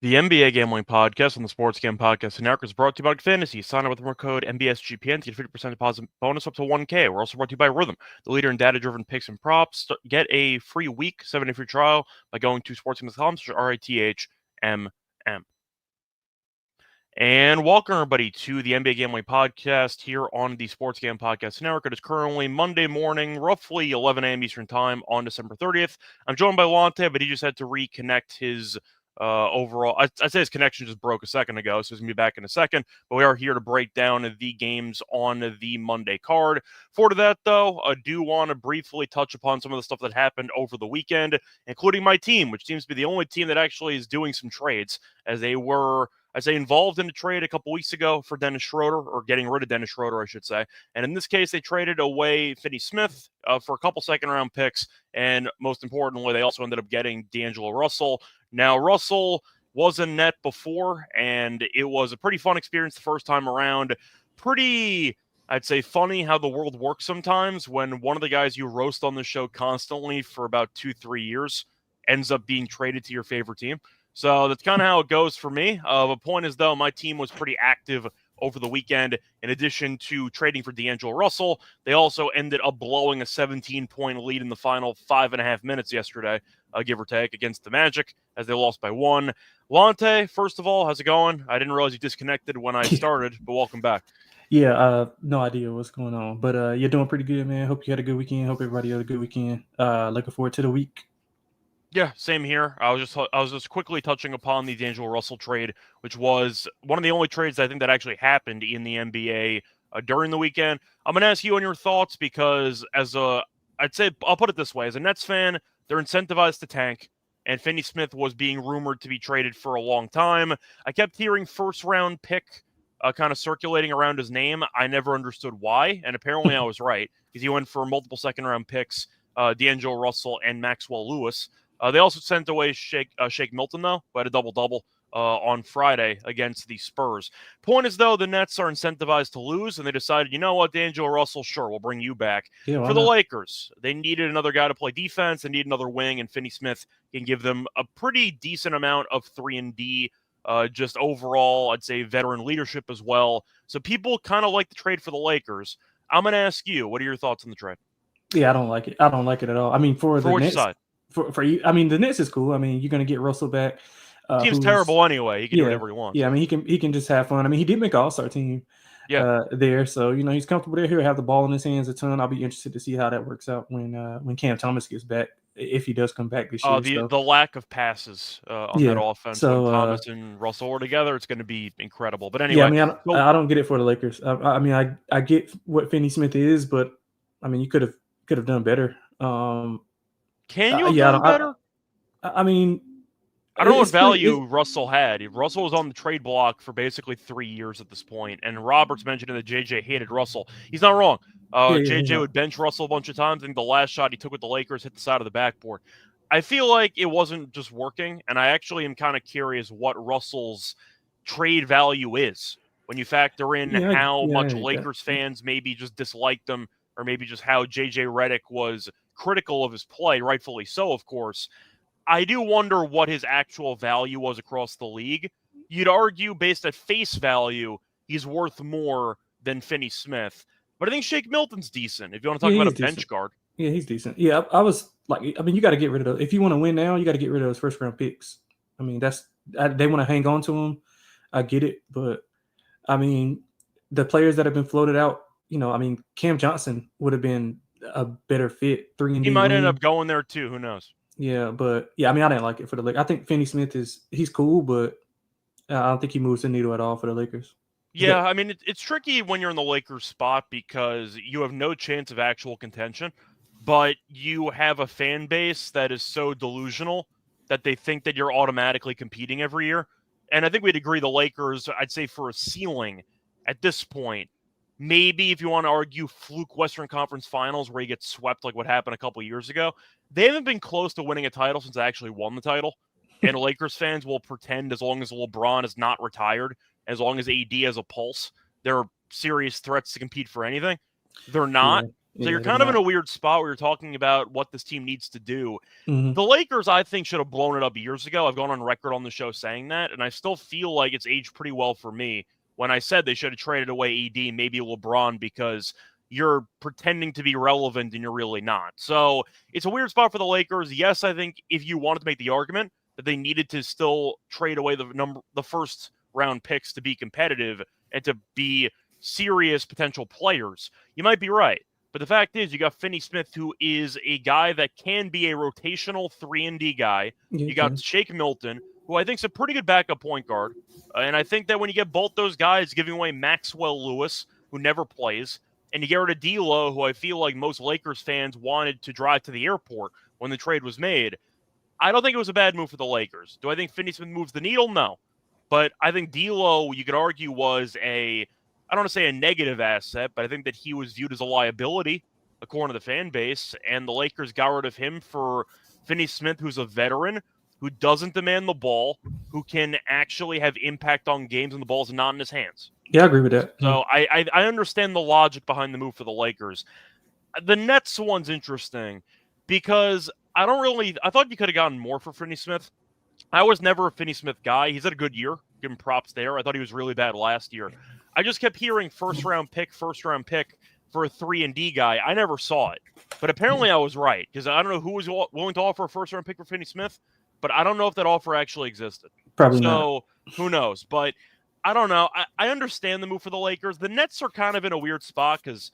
The NBA Gambling Podcast on the Sports Gambling Podcast Network is brought to you by Fantasy. Sign up with the promo code NBSGPN to get 50% deposit bonus up to $1K. We're also brought to you by Rhythm, the leader in data-driven picks and props. Get a free week, 7-day free trial by going to sportsgambling.com/RITHMM. And welcome, everybody, to the NBA Gambling Podcast here on the Sports Gambling Podcast Network. It is currently Monday morning, roughly 11 a.m. Eastern Time on December 30th. I'm joined by Lonte, but he just had to reconnect his overall. I'd say his connection just broke a second ago, so he's going to be back in a second. But we are here to break down the games on the Monday card. For that, though, I do want to briefly touch upon some of the stuff that happened over the weekend, including my team, which seems to be the only team that actually is doing some trades, as they were, I'd say, involved in a trade a couple weeks ago for Dennis Schroeder, or getting rid of Dennis Schroeder, I should say. And in this case, they traded away Finney Smith for a couple second-round picks, and most importantly, they also ended up getting D'Angelo Russell. Now, Russell was in net before, and it was a pretty fun experience the first time around. Pretty, I'd say, funny how the world works sometimes when one of the guys you roast on the show constantly for about 2-3 years ends up being traded to your favorite team. So that's kind of how it goes for me. The point is, though, my team was pretty active over the weekend. In addition to trading for D'Angelo Russell, they also ended up blowing a 17-point lead in the final 5.5 minutes yesterday, give or take, against the Magic, as they lost by 1. Lonte, first of all, how's it going? I didn't realize you disconnected when I started, but welcome back. Yeah, no idea what's going on, but you're doing pretty good, man. Hope you had a good weekend. Hope everybody had a good weekend. Looking forward to the week. Yeah, same here. I was just quickly touching upon the D'Angelo Russell trade, which was one of the only trades I think that actually happened in the NBA during the weekend. I'm going to ask you on your thoughts because I'd say, I'll put it this way. As a Nets fan, they're incentivized to tank, and Finney Smith was being rumored to be traded for a long time. I kept hearing first-round pick kind of circulating around his name. I never understood why, and apparently I was right, because he went for multiple second-round picks, D'Angelo Russell and Maxwell Lewis. They also sent away Shake Milton, though, who had a double-double on Friday against the Spurs. Point is, though, the Nets are incentivized to lose, and they decided, you know what, D'Angelo Russell, sure, we'll bring you back. Yeah, For the Lakers, they needed another guy to play defense. They need another wing, and Finney Smith can give them a pretty decent amount of 3-and-D, just overall, I'd say, veteran leadership as well. So people kind of like the trade for the Lakers. I'm going to ask you, what are your thoughts on the trade? Yeah, I don't like it. I don't like it at all. I mean, for the which Nets, side? For you, I mean, the Nets is cool. I mean, you're gonna get Russell back. Team's terrible anyway. He can do whatever he wants. Yeah, I mean, he can just have fun. I mean, he did make an All-Star team. There, so he's comfortable there. He'll have the ball in his hands a ton. I'll be interested to see how that works out when Cam Thomas gets back, if he does come back this year. The lack of passes on that offense when Thomas and Russell are together, it's going to be incredible. But anyway, yeah, I mean, I don't get it for the Lakers. I mean, I get what Finney Smith is, but I mean, you could have done better. Can you have done better? I mean, I don't know what value Russell had. Russell was on the trade block for basically 3 years at this point, and Roberts mentioned that JJ hated Russell. He's not wrong. JJ would bench Russell a bunch of times. I think the last shot he took with the Lakers hit the side of the backboard. I feel like it wasn't just working, and I actually am kind of curious what Russell's trade value is when you factor in how much Lakers fans maybe just disliked him, or maybe just how JJ Redick was critical of his play, rightfully so, of course. I do wonder what his actual value was across the league. You'd argue, based at face value, he's worth more than Finney Smith. But I think Shake Milton's decent, if you want to talk about a bench guard. Yeah, he's decent. Yeah, I was like, I mean, you got to get rid of those. If you want to win now, you got to get rid of those first-round picks. I mean, they want to hang on to them. I get it. But, I mean, the players that have been floated out, I mean, Cam Johnson would have been a better fit. 3-and-D. He might end up going there, too. Who knows? Yeah, but I mean, I didn't like it for the Lakers. I think Finney Smith he's cool, but I don't think he moves the needle at all for the Lakers. Yeah, I mean, it's tricky when you're in the Lakers spot because you have no chance of actual contention, but you have a fan base that is so delusional that they think that you're automatically competing every year. And I think we'd agree the Lakers, I'd say for a ceiling at this point, maybe if you want to argue fluke Western Conference Finals where you get swept like what happened a couple years ago, they haven't been close to winning a title since they actually won the title. And Lakers fans will pretend as long as LeBron is not retired, as long as AD has a pulse, they're serious threats to compete for anything. They're not. So you're they're kind of in not. a weird spot where you're talking about what this team needs to do. Mhm. The Lakers, I think, should have blown it up years ago. I've gone on record on the show saying that, and I still feel like it's aged pretty well for me when I said they should have traded away AD, maybe LeBron, because you're pretending to be relevant and you're really not. So it's a weird spot for the Lakers. Yes, I think if you wanted to make the argument that they needed to still trade away the first round picks to be competitive and to be serious potential players, you might be right. But the fact is, you got Finney Smith, who is a guy that can be a rotational 3-and-D guy. Yeah, You got Shake Milton, who I think is a pretty good backup point guard. And I think that when you get both those guys, giving away Maxwell Lewis, who never plays, and you get rid of D'Lo, who I feel like most Lakers fans wanted to drive to the airport when the trade was made, I don't think it was a bad move for the Lakers. Do I think Finney Smith moves the needle? No. But I think D'Lo, you could argue, was I don't want to say a negative asset, but I think that he was viewed as a liability according to the fan base, and the Lakers got rid of him for Finney Smith, who's a veteran, who doesn't demand the ball, who can actually have impact on games when the ball's not in his hands. Yeah, I agree with that. So I understand the logic behind the move for the Lakers. The Nets one's interesting because I thought you could have gotten more for Finney Smith. I was never a Finney Smith guy. He's had a good year. Give him props there. I thought he was really bad last year. I just kept hearing first round pick for a 3-and-D guy. I never saw it. But apparently I was right, because I don't know who was willing to offer a first round pick for Finney Smith, but I don't know if that offer actually existed. Probably not. So who knows? But I don't know. I understand the move for the Lakers. The Nets are kind of in a weird spot because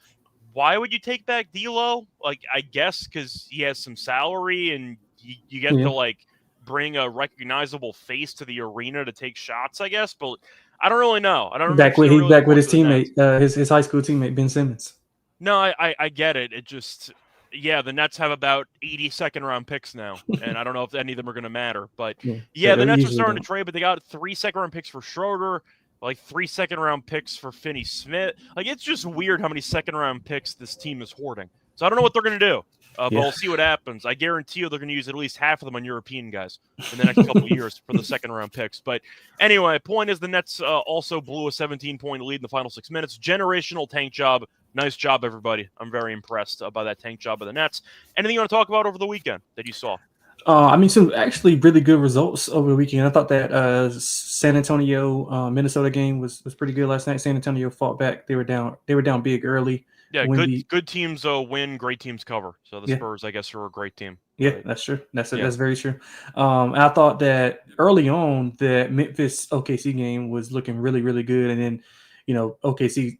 why would you take back D'Lo? Like, I guess because he has some salary and you get to, like, bring a recognizable face to the arena to take shots, I guess. But I don't really know. I don't know. He's back with his teammate, his high school teammate, Ben Simmons. No, I get it. It just, the Nets have about 80 second-round picks now, and I don't know if any of them are going to matter. But, the Nets are starting to trade, but they got 3 second-round picks for Schroeder, like 3 second-round picks for Finney Smith. Like, it's just weird how many second-round picks this team is hoarding. So I don't know what they're going to do. But we'll see what happens. I guarantee you they're going to use at least half of them on European guys in the next couple of years for the second-round picks. But anyway, point is the Nets also blew a 17-point lead in the final 6 minutes. Generational tank job. Nice job, everybody. I'm very impressed by that tank job of the Nets. Anything you want to talk about over the weekend that you saw? Some actually really good results over the weekend. I thought that San Antonio Minnesota game was pretty good last night. San Antonio fought back. They were down big early. Yeah, good teams win, great teams cover. So the Spurs, I guess, are a great team. Yeah, that's true. That's very true. I thought that early on that Memphis OKC game was looking really, really good, and then OKC.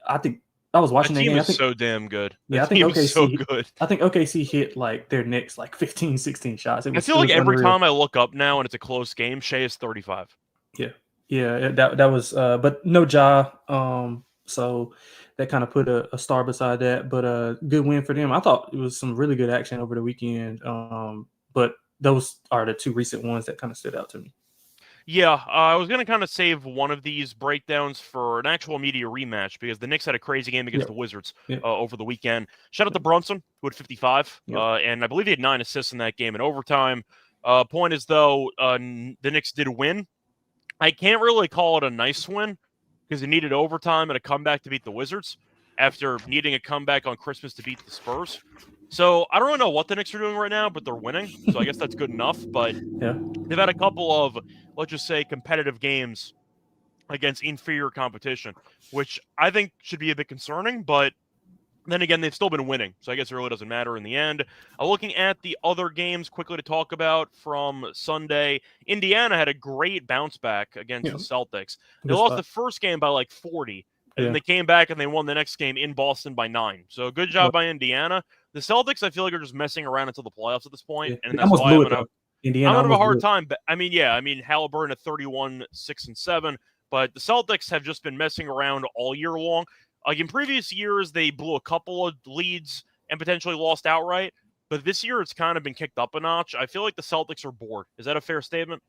I think I was watching that game. Team is so damn good. Yeah, I think OKC so good. I think OKC hit like their next 15, 16 shots. I feel like every time I look up now and it's a close game, Shea is 35. Yeah, that was but no Ja. So that kind of put a star beside that, but a good win for them. I thought it was some really good action over the weekend. But those are the two recent ones that kind of stood out to me. Yeah, I was going to kind of save one of these breakdowns for an actual media rematch because the Knicks had a crazy game against the Wizards over the weekend. Shout out to Brunson, who had 55, and I believe he had 9 assists in that game in overtime. Point is, though, the Knicks did win. I can't really call it a nice win because they needed overtime and a comeback to beat the Wizards after needing a comeback on Christmas to beat the Spurs. So I don't really know what the Knicks are doing right now, but they're winning. So I guess that's good enough. But they've had a couple of, let's just say, competitive games against inferior competition, which I think should be a bit concerning. But then again, they've still been winning. So I guess it really doesn't matter in the end. Looking at the other games quickly to talk about from Sunday, Indiana had a great bounce back against the Celtics. They lost the first game by like 40. And then they came back and they won the next game in Boston by 9. So good job by Indiana. The Celtics, I feel like, are just messing around until the playoffs at this point. And that's why I'm going to have a hard time. But I mean, Halliburton at 31, 6 and 7. But the Celtics have just been messing around all year long. Like in previous years, they blew a couple of leads and potentially lost outright. But this year, it's kind of been kicked up a notch. I feel like the Celtics are bored. Is that a fair statement?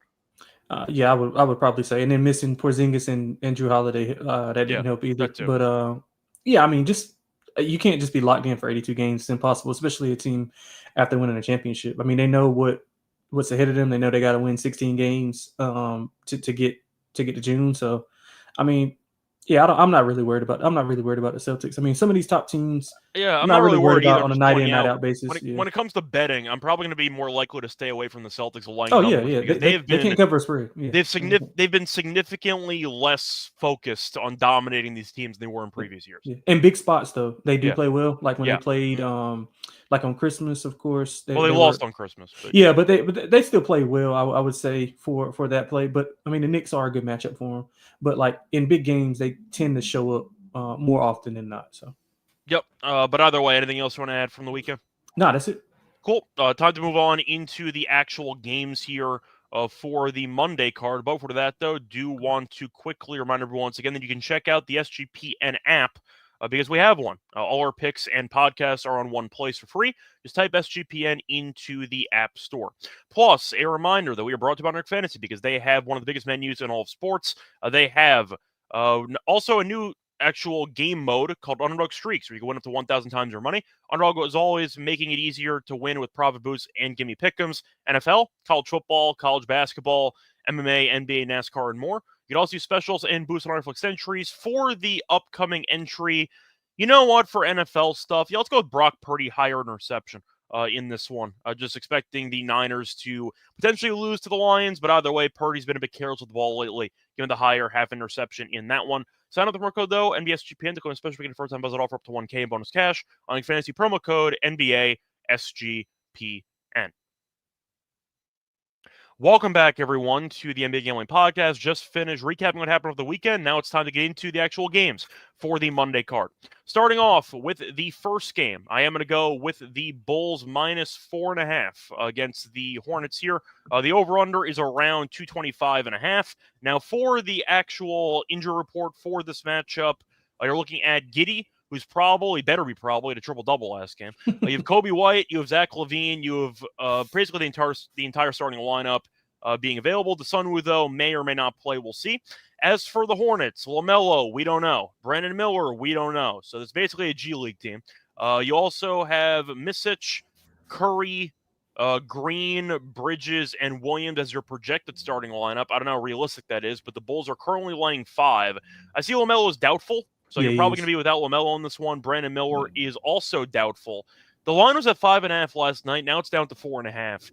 I would probably say. And then missing Porzingis and Drew Holiday, that didn't help either. But just you can't just be locked in for 82 games. It's impossible, especially a team after winning a championship. I mean, they know what's ahead of them. They know they got to win 16 games to get to June. So, I mean, Yeah, I'm not really worried about. I'm not really worried about the Celtics. I mean, some of these top teams. Yeah, I'm Not not really worried about either. on a Just night in, pointing night out out basis. Yeah. when it comes to betting, I'm probably going to be more likely to stay away from the Celtics line Oh numbers yeah. because They can't cover a spread. Yeah. they've been significantly less focused on dominating these teams than they were in previous years. Yeah. In big spots though, they do Yeah. play well. Like when Yeah. they played, like on Christmas, of course. Well, they lost on Christmas, but Yeah, but they still play well. I would say for that play. But I mean, the Knicks are a good matchup for them. But like in big games, they tend to show up more often than not. So. Yep. But either way, anything else you want to add from the weekend? No, that's it. Cool. Time to move on into the actual games here for the Monday card. But for that, though, do want to quickly remind everyone once again that you can check out the SGPN app because we have one. All our picks and podcasts are on one place for free. Just type SGPN into the App Store. Plus, a reminder that we are brought to you by Underdog Fantasy because they have one of the biggest menus in all of sports. They have also a new actual game mode called Underdog Streaks, where you can win up to 1,000 times your money. Underdog is always making it easier to win with profit boosts and gimme pick'ems. NFL, college football, college basketball, MMA, NBA, NASCAR, and more. You can also use specials and boosts on Netflix entries for the upcoming entry. You know what? For NFL stuff, yeah, let's go with Brock Purdy, higher interception in this one. Just expecting the Niners to potentially lose to the Lions, but either way, Purdy's been a bit careless with the ball lately, given the higher half interception in that one. Sign up the promo code, though, NBSGPN, to go in special weekend first time buzz it offer up to 1K in bonus cash on fantasy promo code NBASGPN. Welcome back, everyone, to the NBA Gambling Podcast. Just finished recapping what happened over the weekend. Now it's time to get into the actual games for the Monday card. Starting off with the first game, I am going to go with the Bulls minus 4.5 against the Hornets here. The over-under is around 225.5. Now, for the actual injury report for this matchup, you're looking at Giddey, who's better be at a triple-double last game. You have Kobe White, you have Zach LaVine, you have basically the entire starting lineup being available. The Sunwoo, though, may or may not play. We'll see. As for the Hornets, LaMelo, we don't know. Brandon Miller, we don't know. So it's basically a G League team. You also have Misic, Curry, Green, Bridges, and Williams as your projected starting lineup. I don't know how realistic that is, but the Bulls are currently laying 5. I see LaMelo is doubtful. So you're probably going to be without LaMelo on this one. Brandon Miller is also doubtful. The line was at 5.5 last night. Now it's down to 4.5.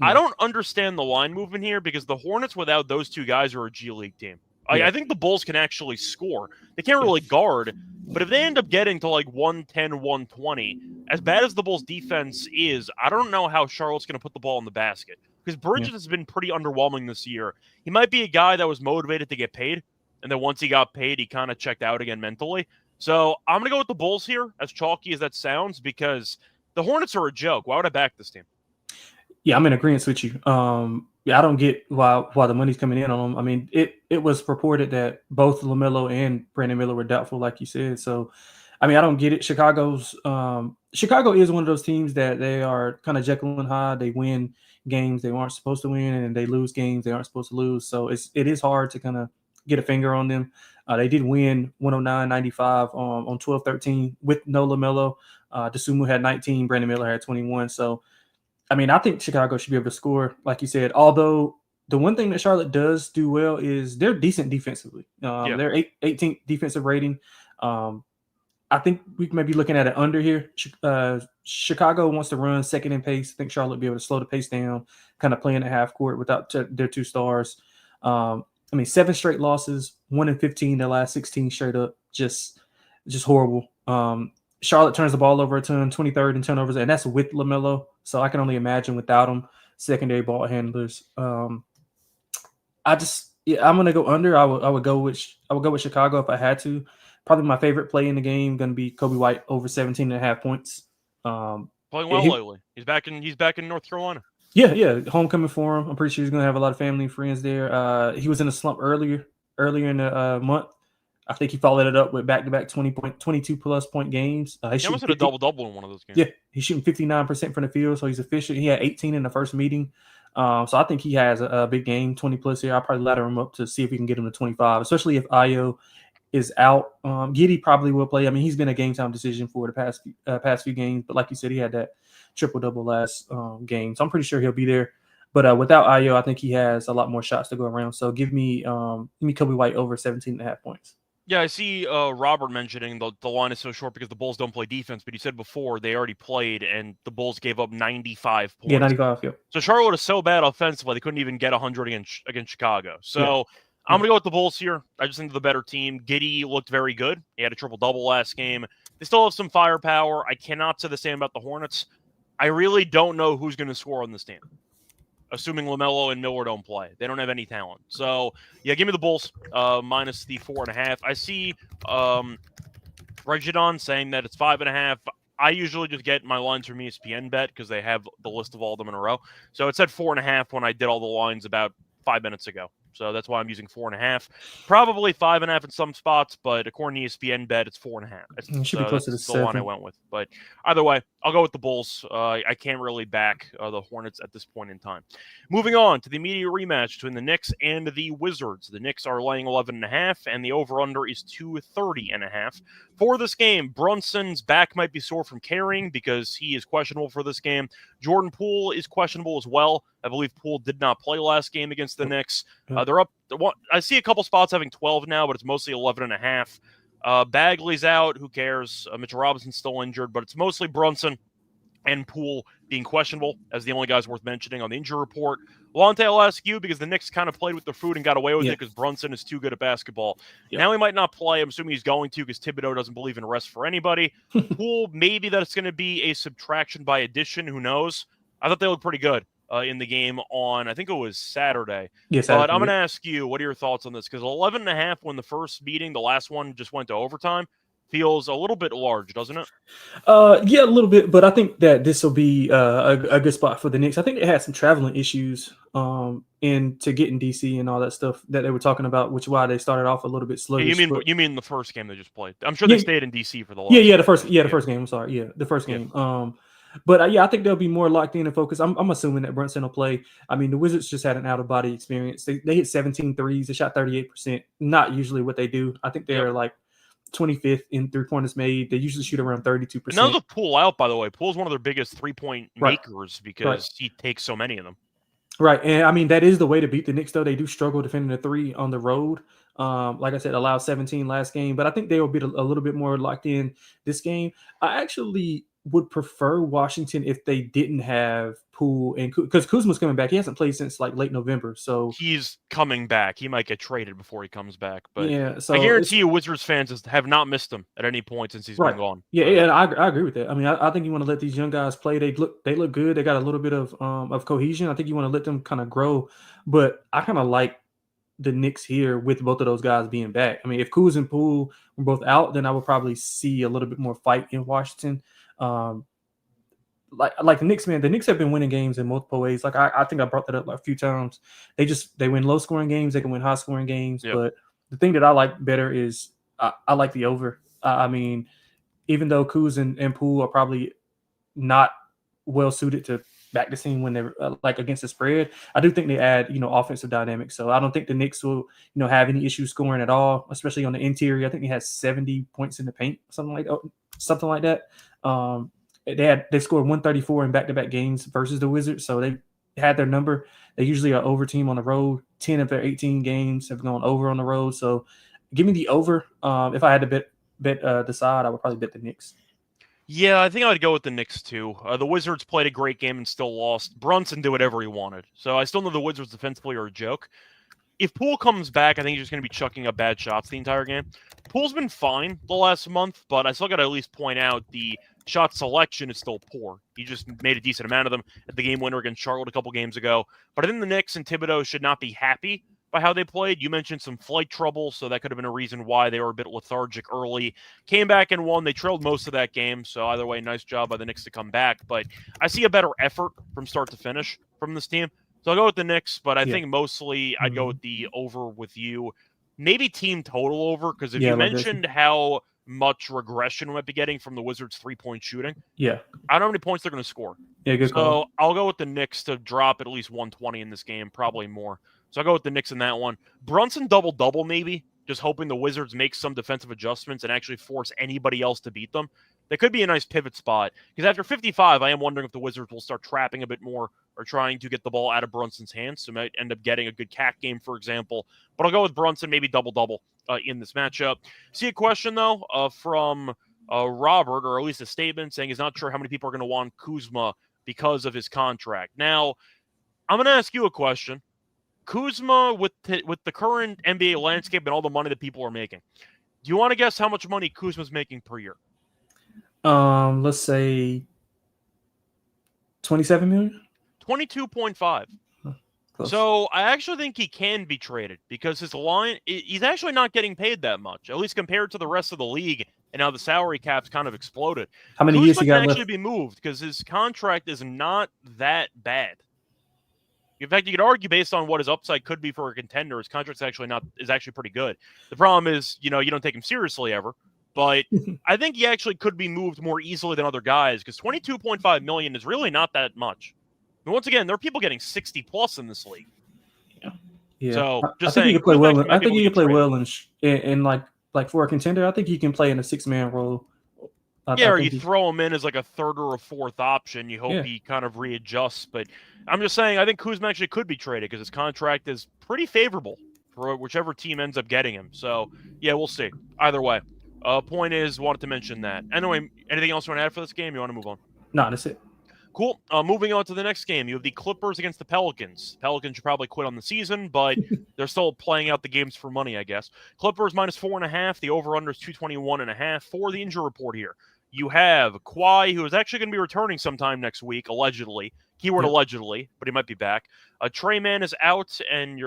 I don't understand the line movement here because the Hornets without those two guys are a G League team. I think the Bulls can actually score. They can't really guard, but if they end up getting to like 110, 120, as bad as the Bulls defense is, I don't know how Charlotte's going to put the ball in the basket because Bridges has been pretty underwhelming this year. He might be a guy that was motivated to get paid, and then once he got paid, he kind of checked out again mentally. So I'm going to go with the Bulls here, as chalky as that sounds, because the Hornets are a joke. Why would I back this team? Yeah, I'm in agreement with you. I don't get why the money's coming in on them. I mean, it was purported that both LaMelo and Brandon Miller were doubtful, like you said. So, I mean, I don't get it. Chicago is one of those teams that they are kind of Jekyll and Hyde. They win games they aren't supposed to win, and they lose games they aren't supposed to lose. So it is hard to kind of get a finger on them. They did win 109-95 on 12-13 with no LaMelo. Dosunmu had 19, Brandon Miller had 21. So, I mean, I think Chicago should be able to score, like you said. Although the one thing that Charlotte does do well is they're decent defensively. They're 18th defensive rating. I think we may be looking at it under here. Chicago wants to run second in pace. I think Charlotte will be able to slow the pace down, kind of playing at half court without their two stars. I mean, 7 straight losses, 1-15 their last 16 straight up, just horrible. Charlotte turns the ball over a ton, 23rd in turnovers, and that's with LaMelo. So I can only imagine without him, secondary ball handlers. I'm gonna go under. I would go with Chicago if I had to. Probably my favorite play in the game going to be Kobe White over 17.5 points. Playing well lately. He's back in North Carolina. Yeah, homecoming for him. I'm pretty sure he's going to have a lot of family and friends there. He was in a slump earlier in the month. I think he followed it up with back-to-back 22-plus point games. He almost had a double-double in one of those games. Yeah, he's shooting 59% from the field, so he's efficient. He had 18 in the first meeting. So I think he has a big game, 20-plus here. I'll probably ladder him up to see if we can get him to 25, especially if Ayo is out. Giddey probably will play. I mean, he's been a game-time decision for the past few games, but like you said, he had that triple-double last game. So I'm pretty sure he'll be there. But without Ayo, I think he has a lot more shots to go around. So give me Kobe White over 17.5 points. Yeah, I see Robert mentioning the line is so short because the Bulls don't play defense, but he said before they already played and the Bulls gave up 95 Yeah, points. 95. Yep. So Charlotte is so bad offensively, they couldn't even get 100 against Chicago. So Yeah. I'm going to go with the Bulls here. I just think they're the better team. Giddey looked very good. He had a triple-double last game. They still have some firepower. I cannot say the same about the Hornets. I really don't know who's going to score on this team, assuming LaMelo and Miller don't play. They don't have any talent. So, yeah, give me the Bulls minus the 4.5. I see Regidon saying that it's 5.5. I usually just get my lines from ESPN Bet because they have the list of all of them in a row. So it said 4.5 when I did all the lines about 5 minutes ago. So that's why I'm using 4.5. Probably 5.5 in some spots, but according to ESPN Bet, it's 4.5. It should be So closer to that's the one I 7. went with. But either way, I'll go with the Bulls. I can't really back the Hornets at this point in time. Moving on to the immediate rematch between the Knicks and the Wizards. The Knicks are laying 11.5, and the over-under is 230.5. For this game, Brunson's back might be sore from carrying because he is questionable for this game. Jordan Poole is questionable as well. I believe Poole did not play last game against the Knicks. They're up. I see a couple spots having 12 now, but it's mostly 11.5. Bagley's out. Who cares? Mitchell Robinson's still injured, but it's mostly Brunson and Poole being questionable as the only guys worth mentioning on the injury report. Lonte, I'll ask you because the Knicks kind of played with their food and got away with it because Brunson is too good at basketball. Now he might not play. I'm assuming he's going to because Thibodeau doesn't believe in rest for anybody. Poole, maybe that's going to be a subtraction by addition. Who knows? I thought they looked pretty good in the game on, I think it was Saturday. Yes, but I'm going to ask you, what are your thoughts on this? Because 11.5 when the first meeting, the last one just went to overtime, feels a little bit large, doesn't it? Yeah, a little bit, but I think that this will be a good spot for the Knicks. I think they had some traveling issues in to get in DC and all that stuff that they were talking about, which is why they started off a little bit sluggish. You mean the first game they just played? I'm sure they stayed in DC for the last. The first game. I'm sorry, the first game. But I think they'll be more locked in and focused. I'm assuming that Brunson will play. I mean, the Wizards just had an out-of-body experience. They hit 17 threes. They shot 38%. Not usually what they do. I think they're like 25th in three-pointers made. They usually shoot around 32%. And that was a Poole out, by the way. Poole's one of their biggest three-point makers because he takes so many of them. Right, and I mean, that is the way to beat the Knicks, though. They do struggle defending the three on the road. Like I said, allowed 17 last game, but I think they will be a little bit more locked in this game. I actually would prefer Washington if they didn't have Poole and because Kuzma's coming back. He hasn't played since like late November, so he's coming back. He might get traded before he comes back, but so I guarantee you, Wizards fans have not missed him at any point since he's been gone. Yeah, and I agree with that. I mean, I think you want to let these young guys play. They look good. They got a little bit of cohesion. I think you want to let them kind of grow, but I kind of like the Knicks here with both of those guys being back. I mean, if Kuz and Poole were both out, then I would probably see a little bit more fight in Washington. Like the Knicks, man, the Knicks have been winning games in multiple ways. Like I think I brought that up a few times. They win low scoring games. They can win high scoring games. Yep. But the thing that I like better is I like the over. I mean, even though Kuz and Poole are probably not well suited to back the scene when they're like against the spread, I do think they add offensive dynamics. So I don't think the Knicks will have any issues scoring at all, especially on the interior. I think they had 70 points in the paint, something like that. They scored 134 in back-to-back games versus the Wizards, so they had their number. They usually are over team on the road. 10 of their 18 games have gone over on the road. So give me the over. If I had to bet the side, I would probably bet the Knicks. Yeah, I think I would go with the Knicks too. The Wizards played a great game and still lost. Brunson did whatever he wanted. So I still know the Wizards defensively are a joke. If Poole comes back, I think he's just going to be chucking up bad shots the entire game. Poole's been fine the last month, but I still got to at least point out the shot selection is still poor. He just made a decent amount of them at the game winner against Charlotte a couple games ago. But I think the Knicks and Thibodeau should not be happy by how they played. You mentioned some flight trouble, so that could have been a reason why they were a bit lethargic early. Came back and won. They trailed most of that game, so either way, nice job by the Knicks to come back. But I see a better effort from start to finish from this team. So I'll go with the Knicks, but I think mostly I'd go with the over with you. Maybe team total over, because if you mentioned how much regression we might be getting from the Wizards' three-point shooting, I don't know how many points they're going to score. Yeah, good call. So I'll go with the Knicks to drop at least 120 in this game, probably more. So I'll go with the Knicks in that one. Brunson double-double maybe, just hoping the Wizards make some defensive adjustments and actually force anybody else to beat them. That could be a nice pivot spot, because after 55, I am wondering if the Wizards will start trapping a bit more or trying to get the ball out of Brunson's hands. So might end up getting a good cat game, for example. But I'll go with Brunson, maybe double-double in this matchup. See a question, though, from Robert, or at least a statement, saying he's not sure how many people are going to want Kuzma because of his contract. Now, I'm going to ask you a question. Kuzma, with the current NBA landscape and all the money that people are making, do you want to guess how much money Kuzma's making per year? Let's say 27 million. 22.5. Close. So I actually think he can be traded because he's actually not getting paid that much, at least compared to the rest of the league. And now the salary cap's kind of exploded. How many years he got can actually left? be moved because his contract is not that bad. In fact, you could argue based on what his upside could be for a contender, his contract's is actually pretty good. The problem is, you don't take him seriously ever. But I think he actually could be moved more easily than other guys because $22.5 million is really not that much. And once again, there are people getting 60 plus in this league. Yeah. So I think he can play well. I think he can play well in like for a contender. I think he can play in a 6-man role. Or you throw him in as like a third or a fourth option. You hope he kind of readjusts. But I'm just saying, I think Kuzma actually could be traded because his contract is pretty favorable for whichever team ends up getting him. So, yeah, we'll see. Either way. Point is, wanted to mention that. Anyway, anything else you want to add for this game? You want to move on? No, that's it. Cool. Moving on to the next game, you have the Clippers against the Pelicans. Pelicans should probably quit on the season, but they're still playing out the games for money, I guess. Clippers -4.5. The over/under is 221.5 for the injury report here. You have Kawhi, who is actually going to be returning sometime next week, allegedly. Keyword allegedly, but he might be back. Trey Mann is out, and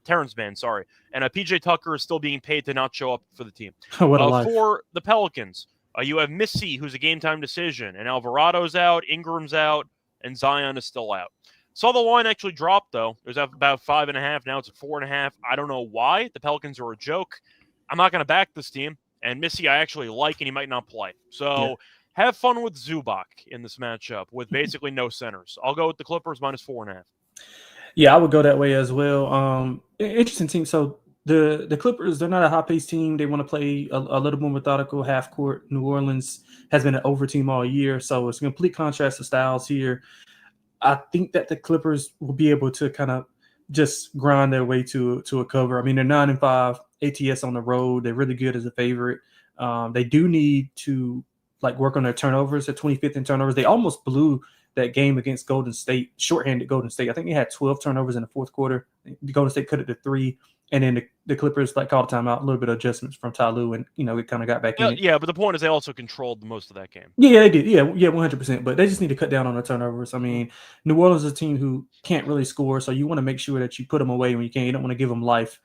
Terrence Mann, sorry. And PJ Tucker is still being paid to not show up for the team. What a life. For the Pelicans, you have Missy, who's a game-time decision, and Alvarado's out, Ingram's out, and Zion is still out. Saw the line actually drop, though. It was at about 5.5. Now it's at 4.5. I don't know why. The Pelicans are a joke. I'm not going to back this team. And Missy I actually like, and he might not play. So have fun with Zubac in this matchup with basically no centers. I'll go with the Clippers -4.5. Yeah, I would go that way as well. Interesting team. So the Clippers, they're not a high-paced team. They want to play a little more methodical, half-court. New Orleans has been an over team all year, so it's a complete contrast of styles here. I think that the Clippers will be able to kind of just grind their way to a cover. I mean, they're 9-5, ATS on the road. They're really good as a favorite. They do need to work on their turnovers. At 25th in turnovers. They almost blew that game against Golden State, shorthanded Golden State. I think they had 12 turnovers in the fourth quarter. The Golden State cut it to 3, and then the Clippers called a timeout, a little bit of adjustments from Ty Lue, and it kind of got back in. Yeah, but the point is they also controlled most of that game. Yeah, they did. Yeah, 100%. But they just need to cut down on the turnovers. I mean, New Orleans is a team who can't really score, so you want to make sure that you put them away when you can. You don't want to give them life.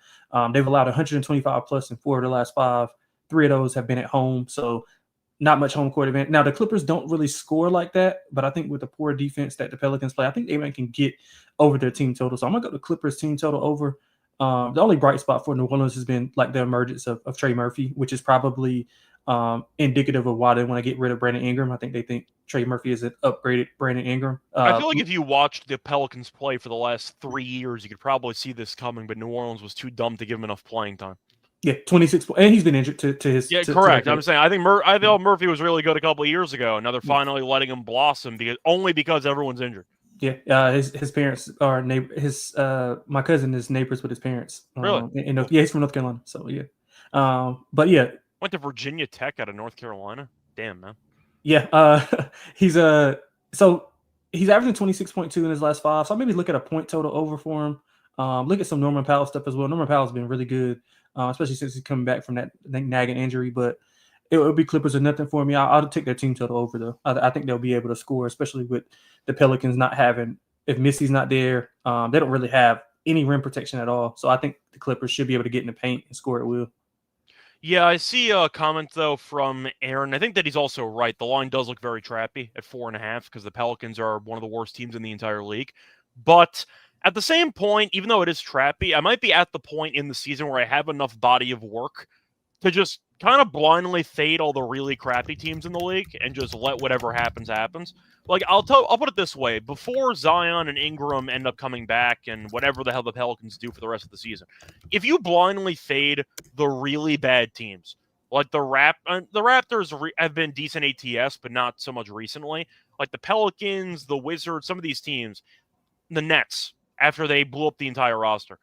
They've allowed 125 plus in 4 of the last 5. 3 of those have been at home, so not much home court advantage. Now, the Clippers don't really score like that, but I think with the poor defense that the Pelicans play, I think they can get over their team total. So I'm going to go to Clippers team total over. The only bright spot for New Orleans has been the emergence of Trey Murphy, which is probably indicative of why they want to get rid of Brandon Ingram. I think they think Trey Murphy is an upgraded Brandon Ingram. I feel like if you watched the Pelicans play for the last 3 years, you could probably see this coming, but New Orleans was too dumb to give him enough playing time. Yeah, 26 points, and he's been injured to his. Yeah, correct. I'm saying I thought Murphy was really good a couple of years ago. Now they're finally letting him blossom because everyone's injured. Yeah, his parents are neighbor. My cousin is neighbors with his parents. Really? He's from North Carolina. So yeah, but yeah, went to Virginia Tech out of North Carolina. Damn, man. Yeah, he's so he's averaging 26.2 in his last 5. So maybe look at a point total over for him. Look at some Norman Powell stuff as well. Norman Powell's been really good, especially since he's coming back from that nagging injury. But it would be Clippers or nothing for me. I'll take their team total over, though. I think they'll be able to score, especially with the Pelicans not having – if Missy's not there, they don't really have any rim protection at all. So I think the Clippers should be able to get in the paint and score at will. Yeah, I see a comment, though, from Aaron. I think that he's also right. The line does look very trappy at 4.5 because the Pelicans are one of the worst teams in the entire league. But at the same point, even though it is trappy, I might be at the point in the season where I have enough body of work to just kind of blindly fade all the really crappy teams in the league and just let whatever happens. I'll put it this way. Before Zion and Ingram end up coming back and whatever the hell the Pelicans do for the rest of the season, if you blindly fade the really bad teams, like the Raptors have been decent ATS, but not so much recently, like the Pelicans, the Wizards, some of these teams, the Nets, after they blew up the entire roster,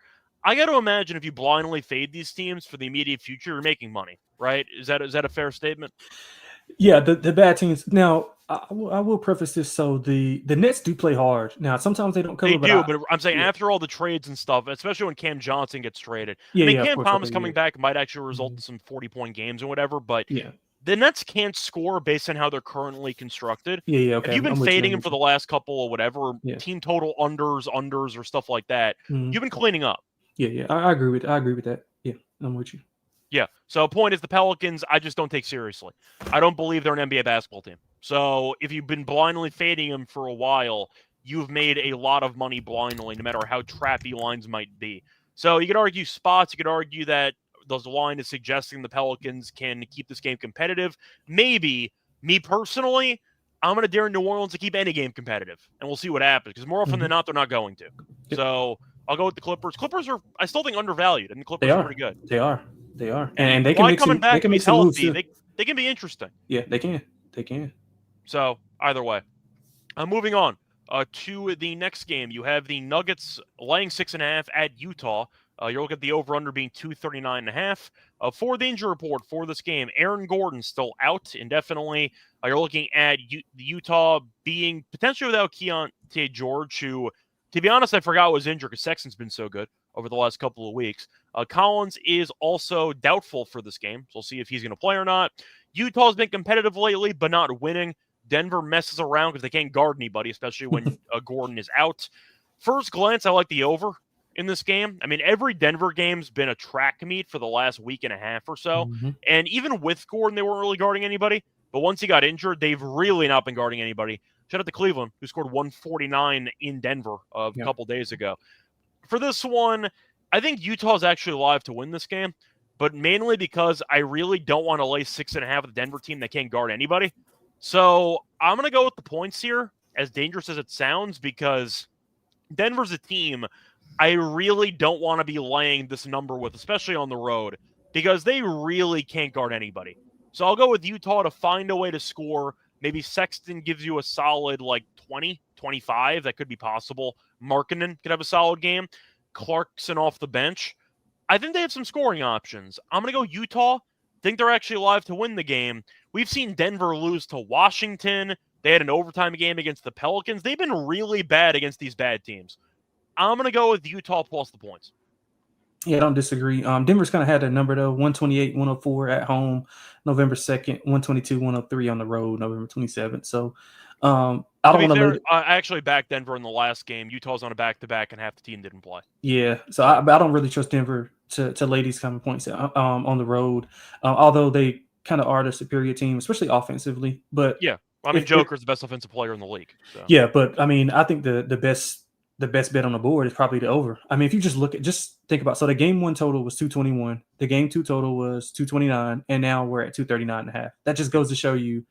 I got to imagine if you blindly fade these teams for the immediate future, you're making money, right? Is that a fair statement? Yeah, the bad teams. Now, I will preface this. So the Nets do play hard. Now, sometimes they don't cover, They do, but but I'm saying yeah, after all the trades and stuff, especially when Cam Johnson gets traded. I yeah, mean, yeah, of Cam course. Thomas Okay, coming yeah, back might actually result in Mhm. some 40-point games or whatever, but yeah, the Nets can't score based on how they're currently constructed. yeah, yeah. If Okay, you've been I'm with you. fading I'm him for with the you. last couple of whatever, Yeah, team total unders, or stuff like that, Mhm. you've been cleaning up. Yeah, yeah. I agree with. I agree with that. Yeah, I'm with you. Yeah. So point is the Pelicans, I just don't take seriously. I don't believe they're an NBA basketball team. So if you've been blindly fading them for a while, you've made a lot of money blindly, no matter how trappy lines might be. So you could argue spots. You could argue that the line is suggesting the Pelicans can keep this game competitive. Maybe. Me personally, I'm going to dare New Orleans to keep any game competitive, and we'll see what happens. Because more often than Mhm. not, they're not going to. Yep. So I'll go with the Clippers. Clippers are, I still think, undervalued, and the They Clippers are are. pretty good. They are. They are. And And they can Kawhi make coming some. They back can if make he's some moves healthy, too. they can be interesting. Yeah, they can. They can. So either way, moving on to the next game. You have the Nuggets laying 6.5 at Utah. You're looking at the over/under being 239.5. For the injury report for this game, Aaron Gordon still out indefinitely. You're looking at Utah being potentially without Keontae George, who, to be honest, I forgot was injured because Sexton's been so good over the last couple of weeks. Collins is also doubtful for this game, so we'll see if he's going to play or not. Utah's been competitive lately, but not winning. Denver messes around because they can't guard anybody, especially when Gordon is out. First glance, I like the over in this game. I mean, every Denver game's been a track meet for the last week and a half or so. Mm-hmm. And even with Gordon, they weren't really guarding anybody. But once he got injured, they've really not been guarding anybody. Shout out to Cleveland, who scored 149 in Denver a couple days ago. For this one, I think Utah's actually alive to win this game, but mainly because I really don't want to lay 6.5 with the Denver team that can't guard anybody. So I'm going to go with the points here, as dangerous as it sounds, because Denver's a team I really don't want to be laying this number with, especially on the road, because they really can't guard anybody. So I'll go with Utah to find a way to score. Maybe Sexton gives you a solid 20, 25. That could be possible. Markkanen could have a solid game. Clarkson off the bench. I think they have some scoring options. I'm going to go Utah. Think they're actually alive to win the game. We've seen Denver lose to Washington. They had an overtime game against the Pelicans. They've been really bad against these bad teams. I'm going to go with Utah plus the points. Yeah, I don't disagree. Denver's kind of had a number, though. 128, 104 at home, November 2nd, 122, 103 on the road, November 27th. So I don't want to I actually backed Denver in the last game. Utah's on a back-to-back, and half the team didn't play. Yeah, so I don't really trust Denver to lay these kind of points on the road, although they kind of are the superior team, especially offensively. But yeah, I mean, Joker's the best offensive player in the league. So. Yeah, but I mean, I think the best bet on the board is probably the over. I mean, if you just think about, so the game one total was 221, the game two total was 229, and now we're at 239.5. That just goes to show you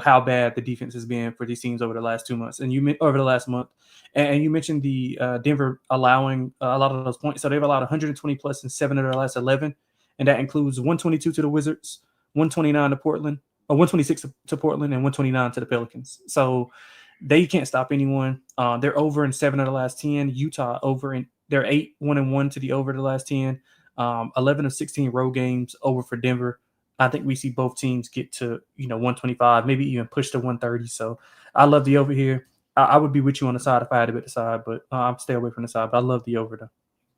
how bad the defense has been for these teams over the last 2 months, and over the last month. And you mentioned the Denver allowing a lot of those points. So they've allowed 120 plus in 7 of their last 11, and that includes 122 to the Wizards, 129 to Portland, or 126 to Portland, and 129 to the Pelicans. So they can't stop anyone. They're over in 7 of the last 10. Utah over in they're 8-1-1 to the over the last 10. 11 of 16 road games over for Denver. I think we see both teams get to 125, maybe even push to 130. So I love the over here. I would be with you on the side if I had to bet the side, but I'm stay away from the side. But I love the over though.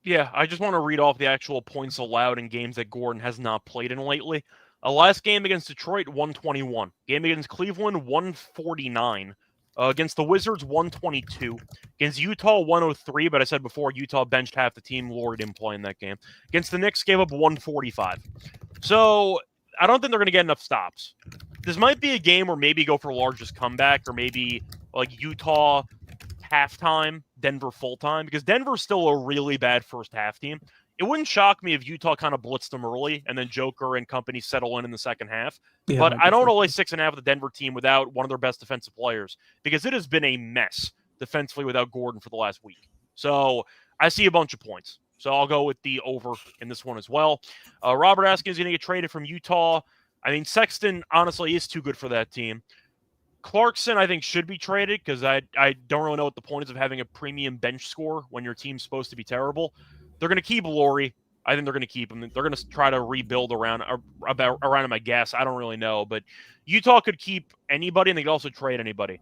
Yeah, I just want to read off the actual points allowed in games that Gordon has not played in lately. Last game against Detroit, 121. Game against Cleveland, 149. Against the Wizards, 122. Against Utah, 103. But I said before, Utah benched half the team. Lori didn't play in that game. Against the Knicks, gave up 145. So I don't think they're going to get enough stops. This might be a game where maybe go for largest comeback, or maybe Utah halftime, Denver full-time, because Denver's still a really bad first half team. It wouldn't shock me if Utah kind of blitzed them early and then Joker and company settle in the second half. Yeah, but I don't want to lay 6.5 with the Denver team without one of their best defensive players, because it has been a mess defensively without Gordon for the last week. So I see a bunch of points. So I'll go with the over in this one as well. Robert asking, is going to get traded from Utah. I mean, Sexton, honestly, is too good for that team. Clarkson, I think, should be traded, because I don't really know what the point is of having a premium bench score when your team's supposed to be terrible. They're going to keep Laurie. I think they're going to keep him. They're going to try to rebuild around him, I guess. I don't really know. But Utah could keep anybody, and they could also trade anybody.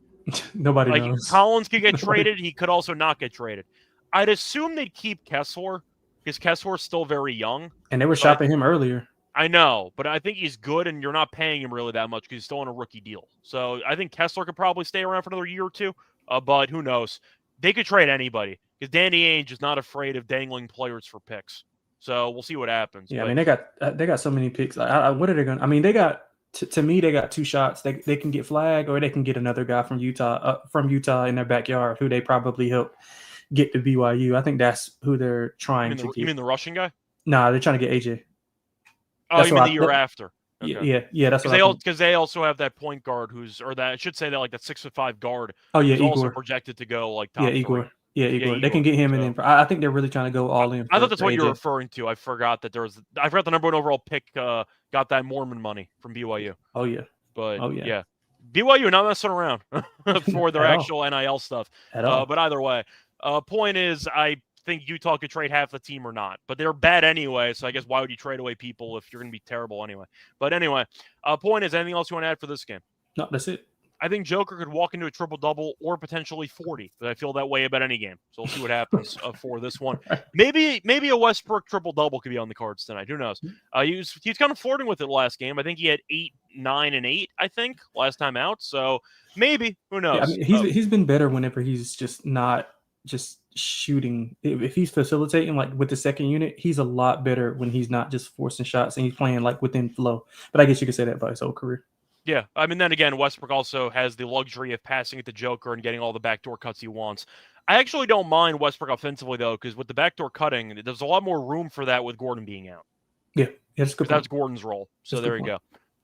Nobody like knows. Collins could get traded. He could also not get traded. I'd assume they'd keep Kessler because Kessler's still very young. And they were shopping him earlier. I know, but I think he's good, and you're not paying him really that much because he's still on a rookie deal. So I think Kessler could probably stay around for another year or two, but who knows? They could trade anybody because Danny Ainge is not afraid of dangling players for picks. So we'll see what happens. Yeah, but, I mean, they got so many picks. What are they going to – I mean, they got to me, they got two shots. They can get Flag or they can get another guy from Utah in their backyard who they probably help get to BYU. I think that's who they're trying to get. You mean the Russian guy? Nah, they're trying to get AJ. Oh, you mean the year after? Okay. Yeah, that's because they also have that point guard I should say that like that 6'5" guard. Oh yeah, Igor. Also projected to go like top Igor. three. Yeah, Igor. They can get him, and then I think they're really trying to go all in. I thought that's what you were referring to. I forgot that I forgot the number 1 overall pick got that Mormon money from BYU. Oh yeah, but yeah. BYU not messing around for their actual NIL stuff. But either way, point is, I think Utah could trade half the team or not, but they're bad anyway. So I guess why would you trade away people if you're going to be terrible anyway? But anyway, point is, anything else you want to add for this game? No, that's it. I think Joker could walk into a triple-double or potentially 40, but I feel that way about any game. So we'll see what happens for this one. Maybe a Westbrook triple-double could be on the cards tonight. Who knows? He was kind of flirting with it last game. I think he had 8, 9, and 8, I think, last time out. So maybe. Who knows? Yeah, I mean, he's been better whenever he's just not just shooting. If he's facilitating, like with the second unit, he's a lot better when he's not just forcing shots and he's playing like within flow. But I guess you could say that about his whole career. Yeah, I mean, then again, Westbrook also has the luxury of passing it to Joker and getting all the backdoor cuts he wants. I actually don't mind Westbrook offensively, though, because with the backdoor cutting, there's a lot more room for that with Gordon being out. Yeah, that's good. That's Gordon's role. So there you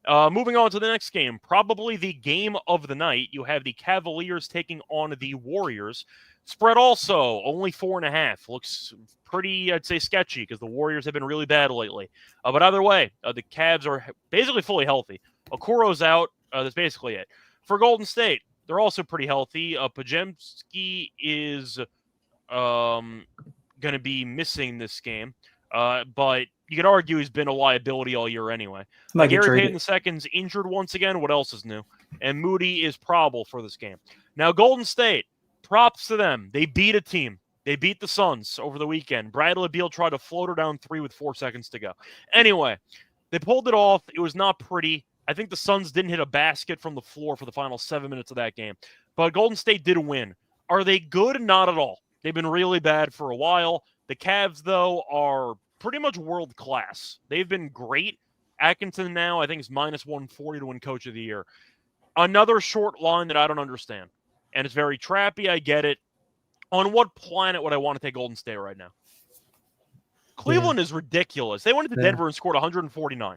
go. Moving on to the next game, probably the game of the night. You have the Cavaliers taking on the Warriors. Spread also only 4.5. Looks pretty, I'd say, sketchy because the Warriors have been really bad lately. But either way, the Cavs are basically fully healthy. Okuro's out. That's basically it. For Golden State, they're also pretty healthy. Pajemski is going to be missing this game. But you could argue he's been a liability all year anyway. Gary Payton II's injured once again. What else is new? And Moody is probable for this game. Now, Golden State, props to them. They beat a team. They beat the Suns over the weekend. Bradley Beal tried to float her down 3 with 4 seconds to go. Anyway, they pulled it off. It was not pretty. I think the Suns didn't hit a basket from the floor for the final 7 minutes of that game. But Golden State did win. Are they good? Not at all. They've been really bad for a while. The Cavs, though, are pretty much world class. They've been great. Atkinson now, I think, is minus 140 to win Coach of the Year. Another short line that I don't understand. And it's very trappy. I get it. On what planet would I want to take Golden State right now? Cleveland is ridiculous. They went into Denver and scored 149.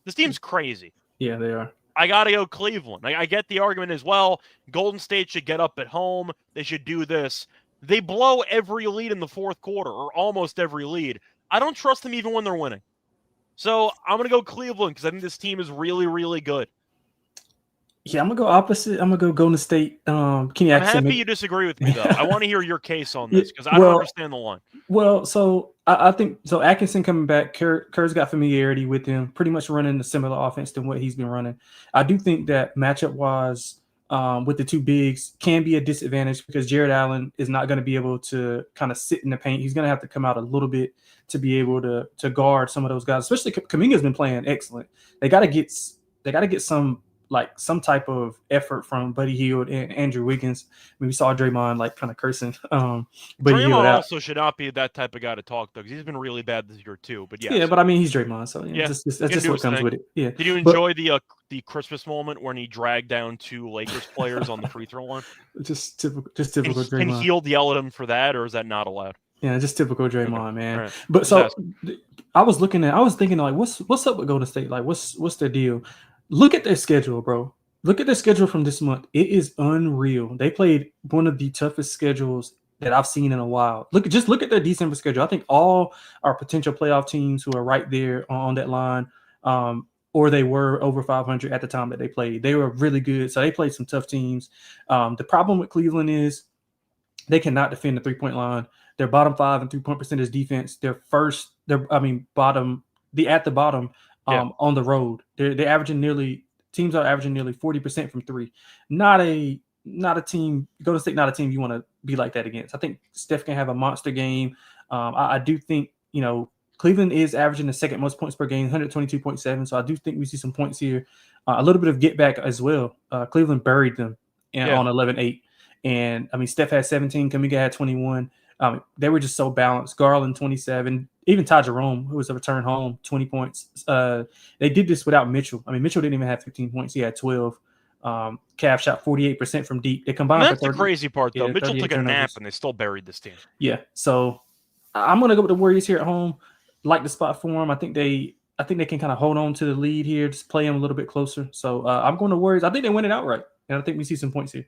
This team's crazy. Yeah, they are. I got to go Cleveland. I get the argument as well. Golden State should get up at home. They should do this. They blow every lead in the fourth quarter, or almost every lead. I don't trust them even when they're winning. So I'm going to go Cleveland because I think this team is really, really good. Yeah, I'm going to go opposite. I'm going to go Golden State. I'm happy you disagree with me, though. I want to hear your case on this because I don't understand the line. Well, so I think so. Atkinson coming back, Kerr's got familiarity with him, pretty much running a similar offense to what he's been running. I do think that matchup-wise with the two bigs can be a disadvantage because Jared Allen is not going to be able to kind of sit in the paint. He's going to have to come out a little bit to be able to guard some of those guys, especially Kuminga's been playing excellent. They got to get some type of effort from Buddy Hield and Andrew Wiggins. I mean, we saw Draymond kind of cursing. But Draymond also should not be that type of guy to talk though, because he's been really bad this year too. But but I mean, he's Draymond, so that's just what comes with it. Yeah. Did you enjoy the Christmas moment when he dragged down 2 Lakers players on the free throw line? Just typical Draymond. Can Hield yell at him for that, or is that not allowed? Yeah, just typical Draymond, man. Right. But so I was thinking like, what's up with Golden State? Like, what's their deal? Look at their schedule, bro. Look at their schedule from this month. It is unreal. They played one of the toughest schedules that I've seen in a while. Look at their December schedule. I think all our potential playoff teams who are right there on that line, or they were over 500 at the time that they played. They were really good. So they played some tough teams. The problem with Cleveland is They cannot defend the 3-point line. They're bottom 5 in 3-point percentage defense. They're bottom. At the bottom on the road. They're averaging teams are averaging nearly 40% from 3. Not a team. Golden State, not a team you want to be like that against. I think Steph can have a monster game. I do think Cleveland is averaging the second most points per game, 122.7. So I do think we see some points here. A little bit of get back as well. Cleveland buried them on 11-8. And I mean, Steph had 17, Kuminga had 21. They were just so balanced. Garland 27, even Ty Jerome, who was a return home, 20 points. They did this without Mitchell. I mean, Mitchell didn't even have 15 points. He had 12. Cav shot 48% from deep. They combined. That's the crazy part, though. Mitchell took a nap and they still buried this team. Yeah. So I'm gonna go with the Warriors here at home. Like the spot for them. I think they can kind of hold on to the lead here, just play them a little bit closer. So I'm going to Warriors. I think they win it outright, and I think we see some points here.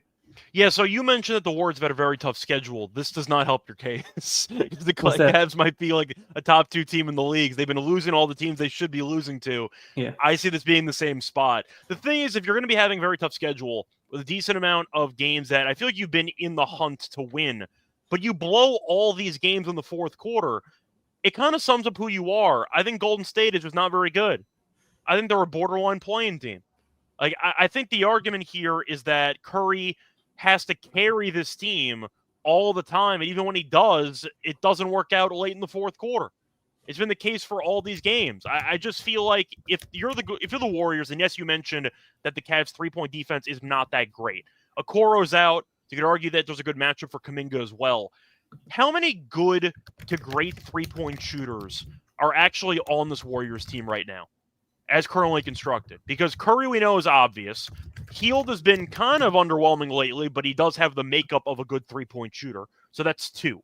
Yeah, so you mentioned that the Warriors have had a very tough schedule. This does not help your case. The Cavs might be like a top 2 team in the league. They've been losing all the teams they should be losing to. Yeah. I see this being the same spot. The thing is, if you're going to be having a very tough schedule with a decent amount of games that I feel like you've been in the hunt to win, but you blow all these games in the fourth quarter, it kind of sums up who you are. I think Golden State is just not very good. I think they're a borderline playing team. Like I think the argument here is that Curry has to carry this team all the time. And even when he does, it doesn't work out late in the fourth quarter. It's been the case for all these games. I just feel like if you're the Warriors, and yes, you mentioned that the Cavs' 3-point defense is not that great. Okoro's out. You could argue that there's a good matchup for Kuminga as well. How many good to great 3-point shooters are actually on this Warriors team right now, as currently constructed? Because Curry, we know, is obvious. Hield has been kind of underwhelming lately, but he does have the makeup of a good 3-point shooter. So that's 2.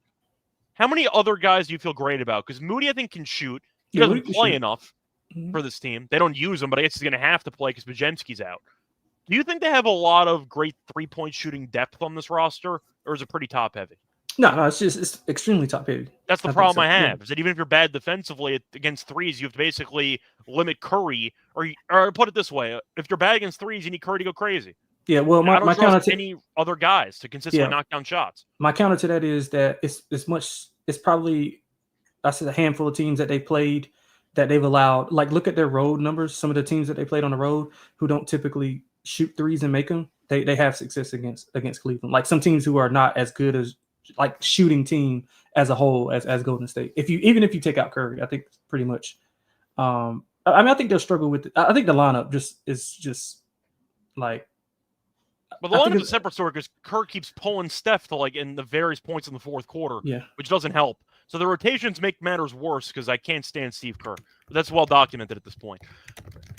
How many other guys do you feel great about? Because Moody, I think, can shoot. He doesn't play enough for this team. They don't use him, but I guess he's going to have to play because Bajemski's out. Do you think they have a lot of great 3-point shooting depth on this roster, or is it pretty top-heavy? No, it's extremely top-heavy. That's the problem I have, is that even if you're bad defensively against threes, you have to basically limit Curry, or put it this way, if you're bad against threes, you need Curry to go crazy. Yeah, well, my counter to any other guys to consistently knock down shots. My counter to that is that it's probably, I said, a handful of teams that they played that they've allowed. Like, look at their road numbers. Some of the teams that they played on the road who don't typically shoot threes and make them, they have success against Cleveland. Like some teams who are not as good as like shooting team as a whole as Golden State. Even if you take out Curry, I think pretty much. I mean, I think they'll struggle with it. I think the lineup is just like. But the lineup is a separate story because Kerr keeps pulling Steph to like in the various points in the fourth quarter, which doesn't help. So the rotations make matters worse because I can't stand Steve Kerr. But that's well documented at this point.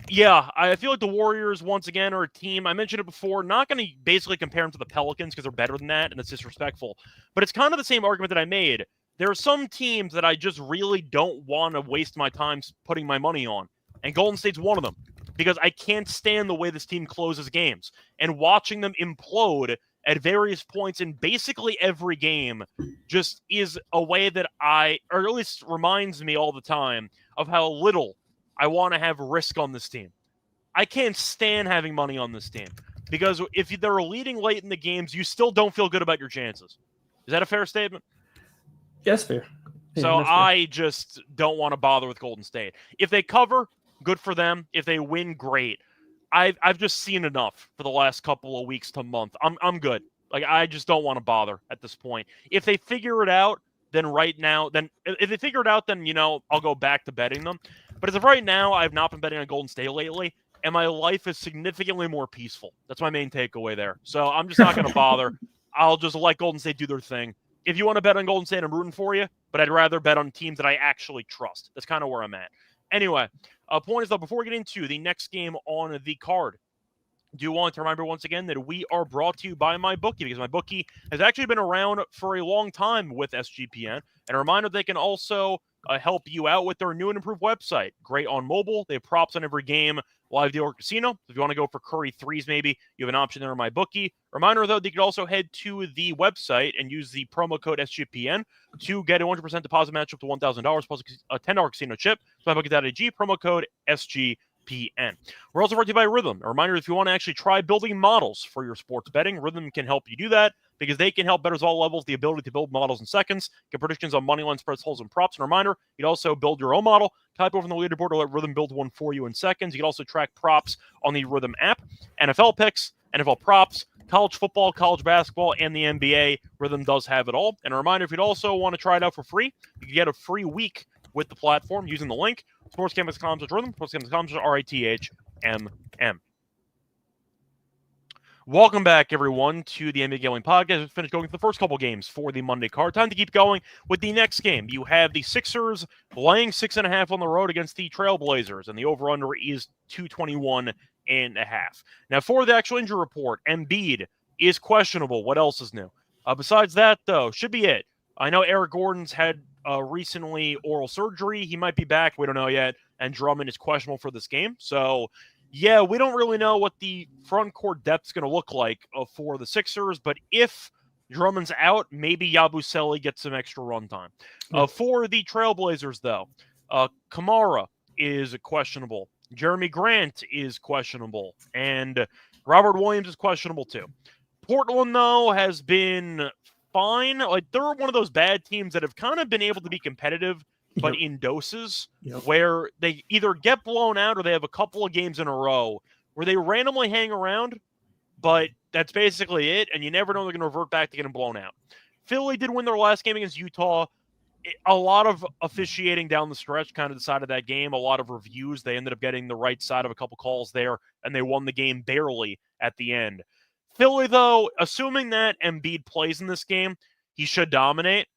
Yeah, I feel like the Warriors, once again, are a team. I mentioned it before. Not going to basically compare them to the Pelicans because they're better than that, and it's disrespectful. But it's kind of the same argument that I made. There are some teams that I just really don't want to waste my time putting my money on. And Golden State's one of them. Because I can't stand the way this team closes games. And watching them implode at various points in basically every game just is a way that or at least reminds me all the time of how little I want to have risk on this team. I can't stand having money on this team. Because if they're leading late in the games, you still don't feel good about your chances. Is that a fair statement? Yes, fair. Yeah, so I just don't want to bother with Golden State. If they cover, good for them. If they win, great. I've just seen enough for the last couple of weeks to month. I'm good. Like I just don't want to bother at this point. If they figure it out, then if they figure it out, then I'll go back to betting them. But as of right now, I've not been betting on Golden State lately, and my life is significantly more peaceful. That's my main takeaway there. So I'm just not going to bother. I'll just let Golden State do their thing. If you want to bet on Golden State, I'm rooting for you, but I'd rather bet on teams that I actually trust. That's kind of where I'm at. Anyway, point is, though, before we get into the next game on the card, do want to remind you once again that we are brought to you by MyBookie, because MyBookie has actually been around for a long time with SGPN. And a reminder, they can also help you out with their new and improved website. Great on mobile. They have props on every game, live deal or casino. If you want to go for Curry threes, maybe, you have an option there on MyBookie. Reminder, though, that you can also head to the website and use the promo code SGPN to get a 100% deposit match up to $1,000 plus a $10 casino chip. So MyBookie.ag, promo code SGPN. We're also brought to you by Rhythm. A reminder, if you want to actually try building models for your sports betting, Rhythm can help you do that. because they can help bettors all levels the ability to build models in seconds, get predictions on money line spreads, holes, and props. And a reminder, you can also build your own model, type over in the leaderboard, or let Rhythm build one for you in seconds. You can also track props on the Rhythm app, NFL picks, NFL props, college football, college basketball, and the NBA. Rhythm does have it all. And a reminder, if you'd also want to try it out for free, you can get a free week with the platform using the link, sportscampus.com/rhythm, sportscampus.com/RITHMM. Welcome back, everyone, to the NBA Gambling Podcast. We finished going through the first couple games for the Monday card. Time to keep going with the next game. You have the Sixers laying 6.5 on the road against the Trailblazers, and the over-under is 221.5. Now, for the actual injury report, Embiid is questionable. What else is new? Besides that, though, should be it. I know Eric Gordon's had recently oral surgery. He might be back. We don't know yet. And Drummond is questionable for this game. So, yeah, we don't really know what the front court depth is going to look like for the Sixers. But if Drummond's out, maybe Yabusele gets some extra run time. For the Trailblazers, though, Kamara is questionable. Jeremy Grant is questionable. And Robert Williams is questionable, too. Portland, though, has been fine. Like, they're one of those bad teams that have kind of been able to be competitive, but in doses, where they either get blown out or they have a couple of games in a row where they randomly hang around, but that's basically it, and you never know they're going to revert back to getting blown out. Philly did win their last game against Utah. A lot of officiating down the stretch kind of decided that game. A lot of reviews. They ended up getting the right side of a couple calls there, and they won the game barely at the end. Philly, though, assuming that Embiid plays in this game, he should dominate.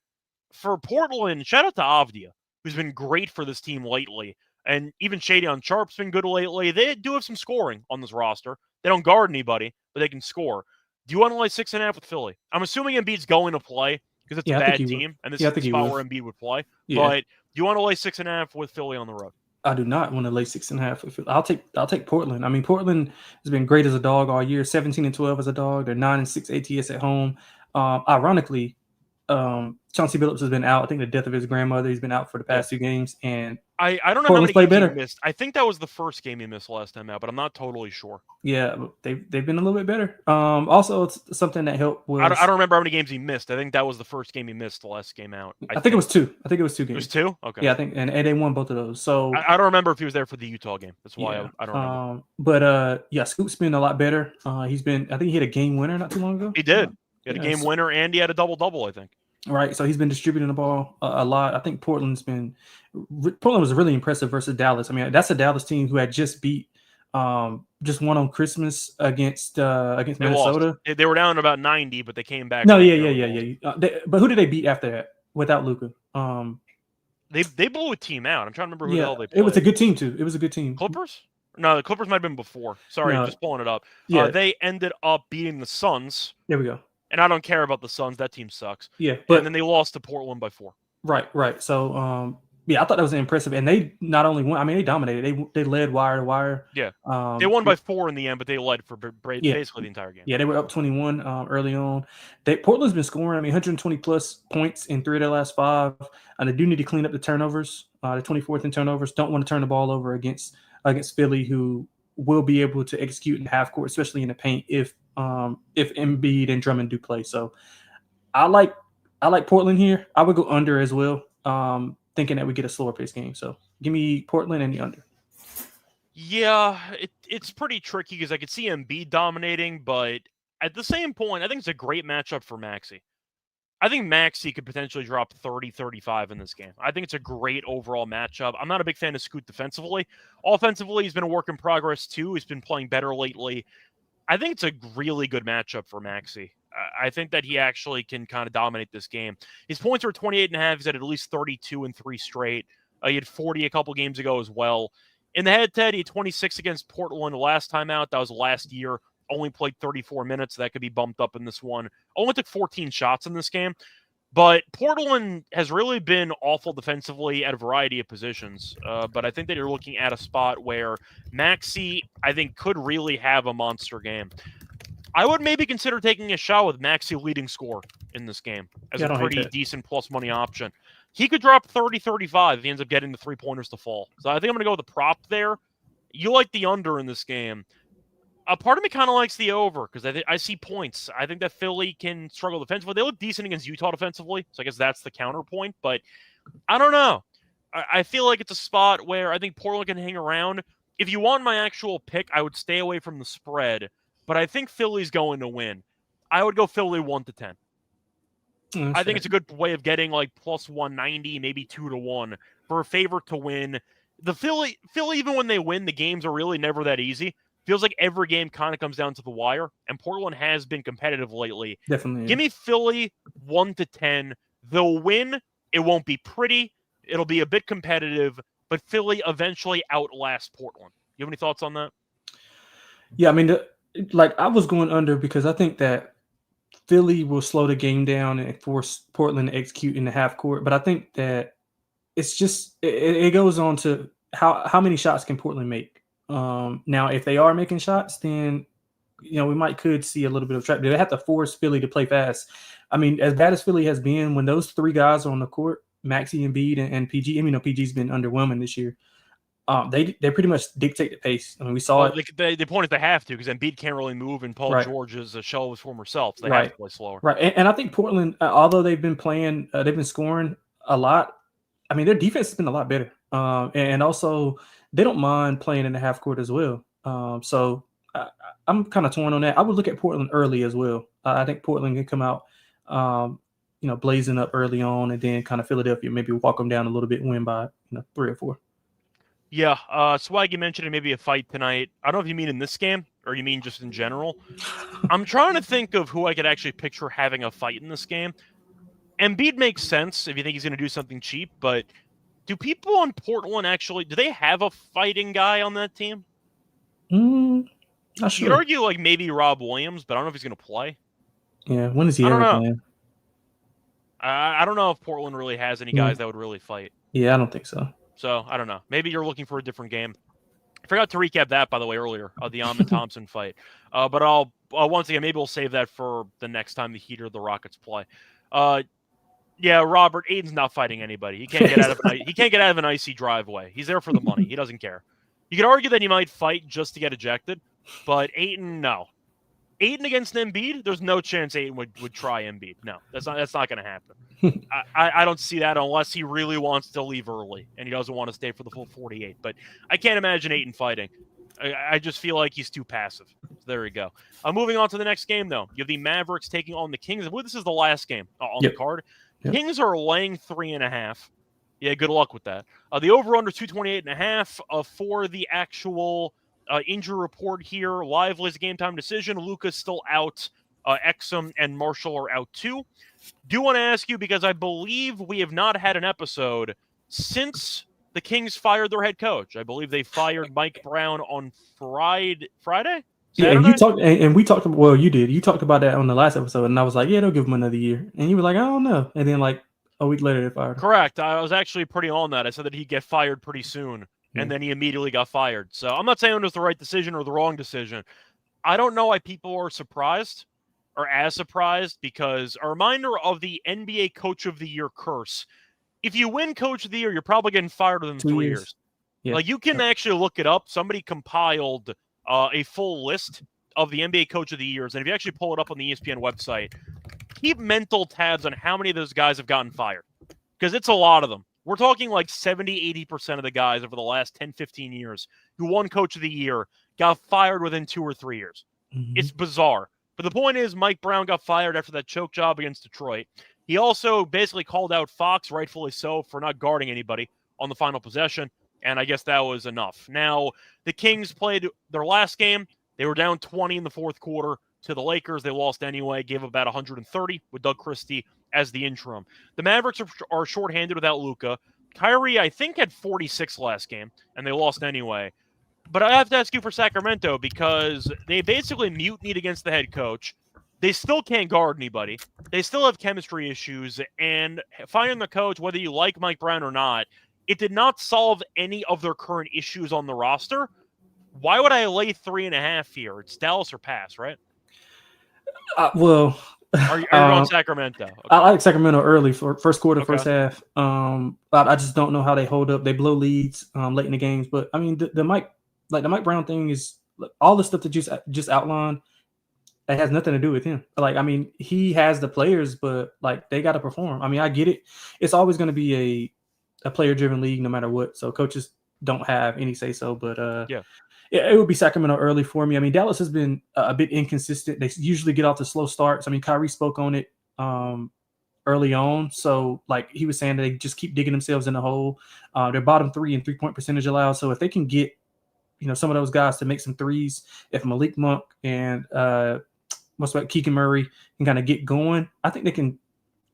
For Portland, shout out to Avdia, who's been great for this team lately. And even Shadion Sharp's been good lately. They do have some scoring on this roster. They don't guard anybody, but they can score. Do you want to lay 6.5 with Philly? I'm assuming Embiid's going to play because it's a bad team, and this is the spot where Embiid would play. Yeah. But do you want to lay 6.5 with Philly on the road? I do not want to lay 6.5 with Philly. I'll take Portland. I mean, Portland has been great as a dog all year. 17-12 as a dog. They're 9-6 ATS at home. Ironically, Chauncey Billups has been out. I think the death of his grandmother. He's been out for the past 2 games, and I don't know Portland's how many games he missed. I think that was the first game he missed last time out, but I'm not totally sure. Yeah, they've been a little bit better. Also, it's something that helped was I don't remember how many games he missed. I think that was the first game he missed the last game out. I think it was 2. I think it was 2 games. It was 2? Okay. Yeah, I think, and they won both of those. So I don't remember if he was there for the Utah game. That's why I don't remember. But Scoot's been a lot better. I think he hit a game winner not too long ago. He did. He had a game winner, and he had a double-double, I think. Right, so he's been distributing the ball a lot. I think Portland was really impressive versus Dallas. I mean, that's a Dallas team who had just beat, just won on Christmas against Minnesota. Lost. They were down about 90, but they came back. No, yeah. But who did they beat after that without Luka? They blew a team out. I'm trying to remember who the hell they played. It was a good team too. It was a good team. Clippers? No, the Clippers might have been before. Sorry, I'm just pulling it up. Yeah. They ended up beating the Suns. There we go. And I don't care about the Suns. That team sucks. Yeah, and then they lost to Portland by 4. Right. So, I thought that was impressive. And they not only won, I mean, they dominated. They led wire to wire. Yeah. They won by 4 in the end, but they led for basically the entire game. Yeah, they were up 21 early on. Portland's been scoring, 120 plus points in 3 of their last 5. And they do need to clean up the turnovers. The 24th in turnovers. Don't want to turn the ball over against Philly, who will be able to execute in half court, especially in the paint, if Embiid and Drummond do play. So I like Portland here. I would go under as well, thinking that we get a slower pace game. So give me Portland and the under. Yeah, it's pretty tricky because I could see Embiid dominating, but at the same point, I think it's a great matchup for Maxey. I think Maxey could potentially drop 30-35 in this game. I think it's a great overall matchup. I'm not a big fan of Scoot defensively. Offensively, he's been a work in progress too. He's been playing better lately. I think it's a really good matchup for Maxey. I think that he actually can kind of dominate this game. His points are 28.5. He's had at least 32 in 3 straight. He had 40 a couple games ago as well. In the head-to-head, he had 26 against Portland the last time out. That was last year. Only played 34 minutes. That could be bumped up in this one. Only took 14 shots in this game. But Portland has really been awful defensively at a variety of positions. But I think that you're looking at a spot where Maxey, I think, could really have a monster game. I would maybe consider taking a shot with Maxey leading score in this game as a pretty decent plus money option. He could drop 30-35 if he ends up getting the 3-pointers to fall. So I think I'm going to go with the prop there. You like the under in this game. A part of me kind of likes the over because I see points. I think that Philly can struggle defensively. They look decent against Utah defensively, so I guess that's the counterpoint. But I don't know. I feel like it's a spot where I think Portland can hang around. If you want my actual pick, I would stay away from the spread, but I think Philly's going to win. I would go Philly 1-10. I think it's a good way of getting like plus 190, maybe 2-1 for a favorite to win. The Philly, even when they win, the games are really never that easy. Feels like every game kind of comes down to the wire, and Portland has been competitive lately. Definitely. Give me Philly 1-10. They'll win. It won't be pretty. It'll be a bit competitive, but Philly eventually outlasts Portland. You have any thoughts on that? Yeah, I mean, I was going under because I think that Philly will slow the game down and force Portland to execute in the half court. But I think that it's just it goes on to how many shots can Portland make. Now, if they are making shots, then we could see a little bit of trap. They have to force Philly to play fast. I mean, as bad as Philly has been, when those three guys are on the court, Maxey, Embiid, and PG. I mean, PG's been underwhelming this year. They pretty much dictate the pace. I mean, we saw it. They pointed they have to because Embiid can't really move, and Paul George is a shell of his former self. So they have to play slower. Right, and I think Portland, although they've been playing, they've been scoring a lot. I mean, their defense has been a lot better, and also they don't mind playing in the half court as well. So I'm kind of torn on that. I would look at Portland early as well. I think Portland can come out, blazing up early on, and then kind of Philadelphia maybe walk them down a little bit and win by 3 or 4. Yeah, Swag, you mentioned maybe a fight tonight. I don't know if you mean in this game or you mean just in general. I'm trying to think of who I could actually picture having a fight in this game. Embiid makes sense if you think he's going to do something cheap, but do people on Portland actually, do they have a fighting guy on that team? Not sure. You could argue like maybe Rob Williams, but I don't know if he's going to play. Yeah, when is he ever playing? I don't know if Portland really has any guys that would really fight. Yeah, I don't think so. So, I don't know. Maybe you're looking for a different game. I forgot to recap that, by the way, earlier, the Amon Thompson fight. But I'll once again, maybe we'll save that for the next time the Heat or the Rockets play. Yeah, Robert, Aiden's not fighting anybody. He can't get out of an icy driveway. He's there for the money. He doesn't care. You could argue that he might fight just to get ejected, but Aiden, no. Aiden against Embiid, there's no chance Aiden would try Embiid. No, that's not going to happen. I don't see that unless he really wants to leave early and he doesn't want to stay for the full 48. But I can't imagine Aiden fighting. I just feel like he's too passive. So there we go. Moving on to the next game, though. You have the Mavericks taking on the Kings. Well, this is the last game on the card. Yep. Kings are laying 3.5. Yeah, good luck with that. The over-under 228.5 for the actual injury report here. Lively's a game-time decision. Luka's still out. Exum and Marshall are out too. Do want to ask you, because I believe we have not had an episode since the Kings fired their head coach. I believe they fired Mike Brown on Friday? Saturday? Yeah, and you talked, and we talked. Well, you did. You talked about that on the last episode, and I was like, "Yeah, they'll give him another year." And you were like, "I don't know." And then, like a week later, they fired him. Correct. I was actually pretty on that. I said that he'd get fired pretty soon, and then he immediately got fired. So I'm not saying it was the right decision or the wrong decision. I don't know why people are surprised or as surprised, because a reminder of the NBA Coach of the Year curse. If you win Coach of the Year, you're probably getting fired within 3 years. Yeah. Like, you can actually look it up. Somebody compiled a full list of the NBA Coach of the Years, and if you actually pull it up on the ESPN website, keep mental tabs on how many of those guys have gotten fired, because it's a lot of them. We're talking like 70-80% of the guys over the last 10-15 years who won Coach of the Year got fired within 2 or 3 years. Mm-hmm. It's bizarre. But the point is, Mike Brown got fired after that choke job against Detroit. He also basically called out Fox, rightfully so, for not guarding anybody on the final possession, and I guess that was enough. Now, the Kings played their last game. They were down 20 in the fourth quarter to the Lakers. They lost anyway, gave about 130 with Doug Christie as the interim. The Mavericks are shorthanded without Luka. Kyrie, I think, had 46 last game, and they lost anyway. But I have to ask you for Sacramento, because they basically mutinied against the head coach. They still can't guard anybody. They still have chemistry issues. And firing the coach, whether you like Mike Brown or not, it did not solve any of their current issues on the roster. Why would I lay 3.5 here? It's Dallas or pass, right? Well, are you on Sacramento? Okay. I like Sacramento early for first quarter, first half. I just don't know how they hold up. They blow leads late in the games. But I mean, the Mike Brown thing is, all the stuff that you just outlined, it has nothing to do with him. Like, I mean, he has the players, but like they got to perform. I mean, I get it. It's always going to be a player-driven league, no matter what. So coaches don't have any say so. But it would be Sacramento early for me. I mean, Dallas has been a bit inconsistent. They usually get off to slow starts. I mean, Kyrie spoke on it early on. So like he was saying, they just keep digging themselves in the hole. They're bottom 3 in 3-point percentage allowed. So if they can get some of those guys to make some threes, if Malik Monk and Keegan Murray can kind of get going, I think they can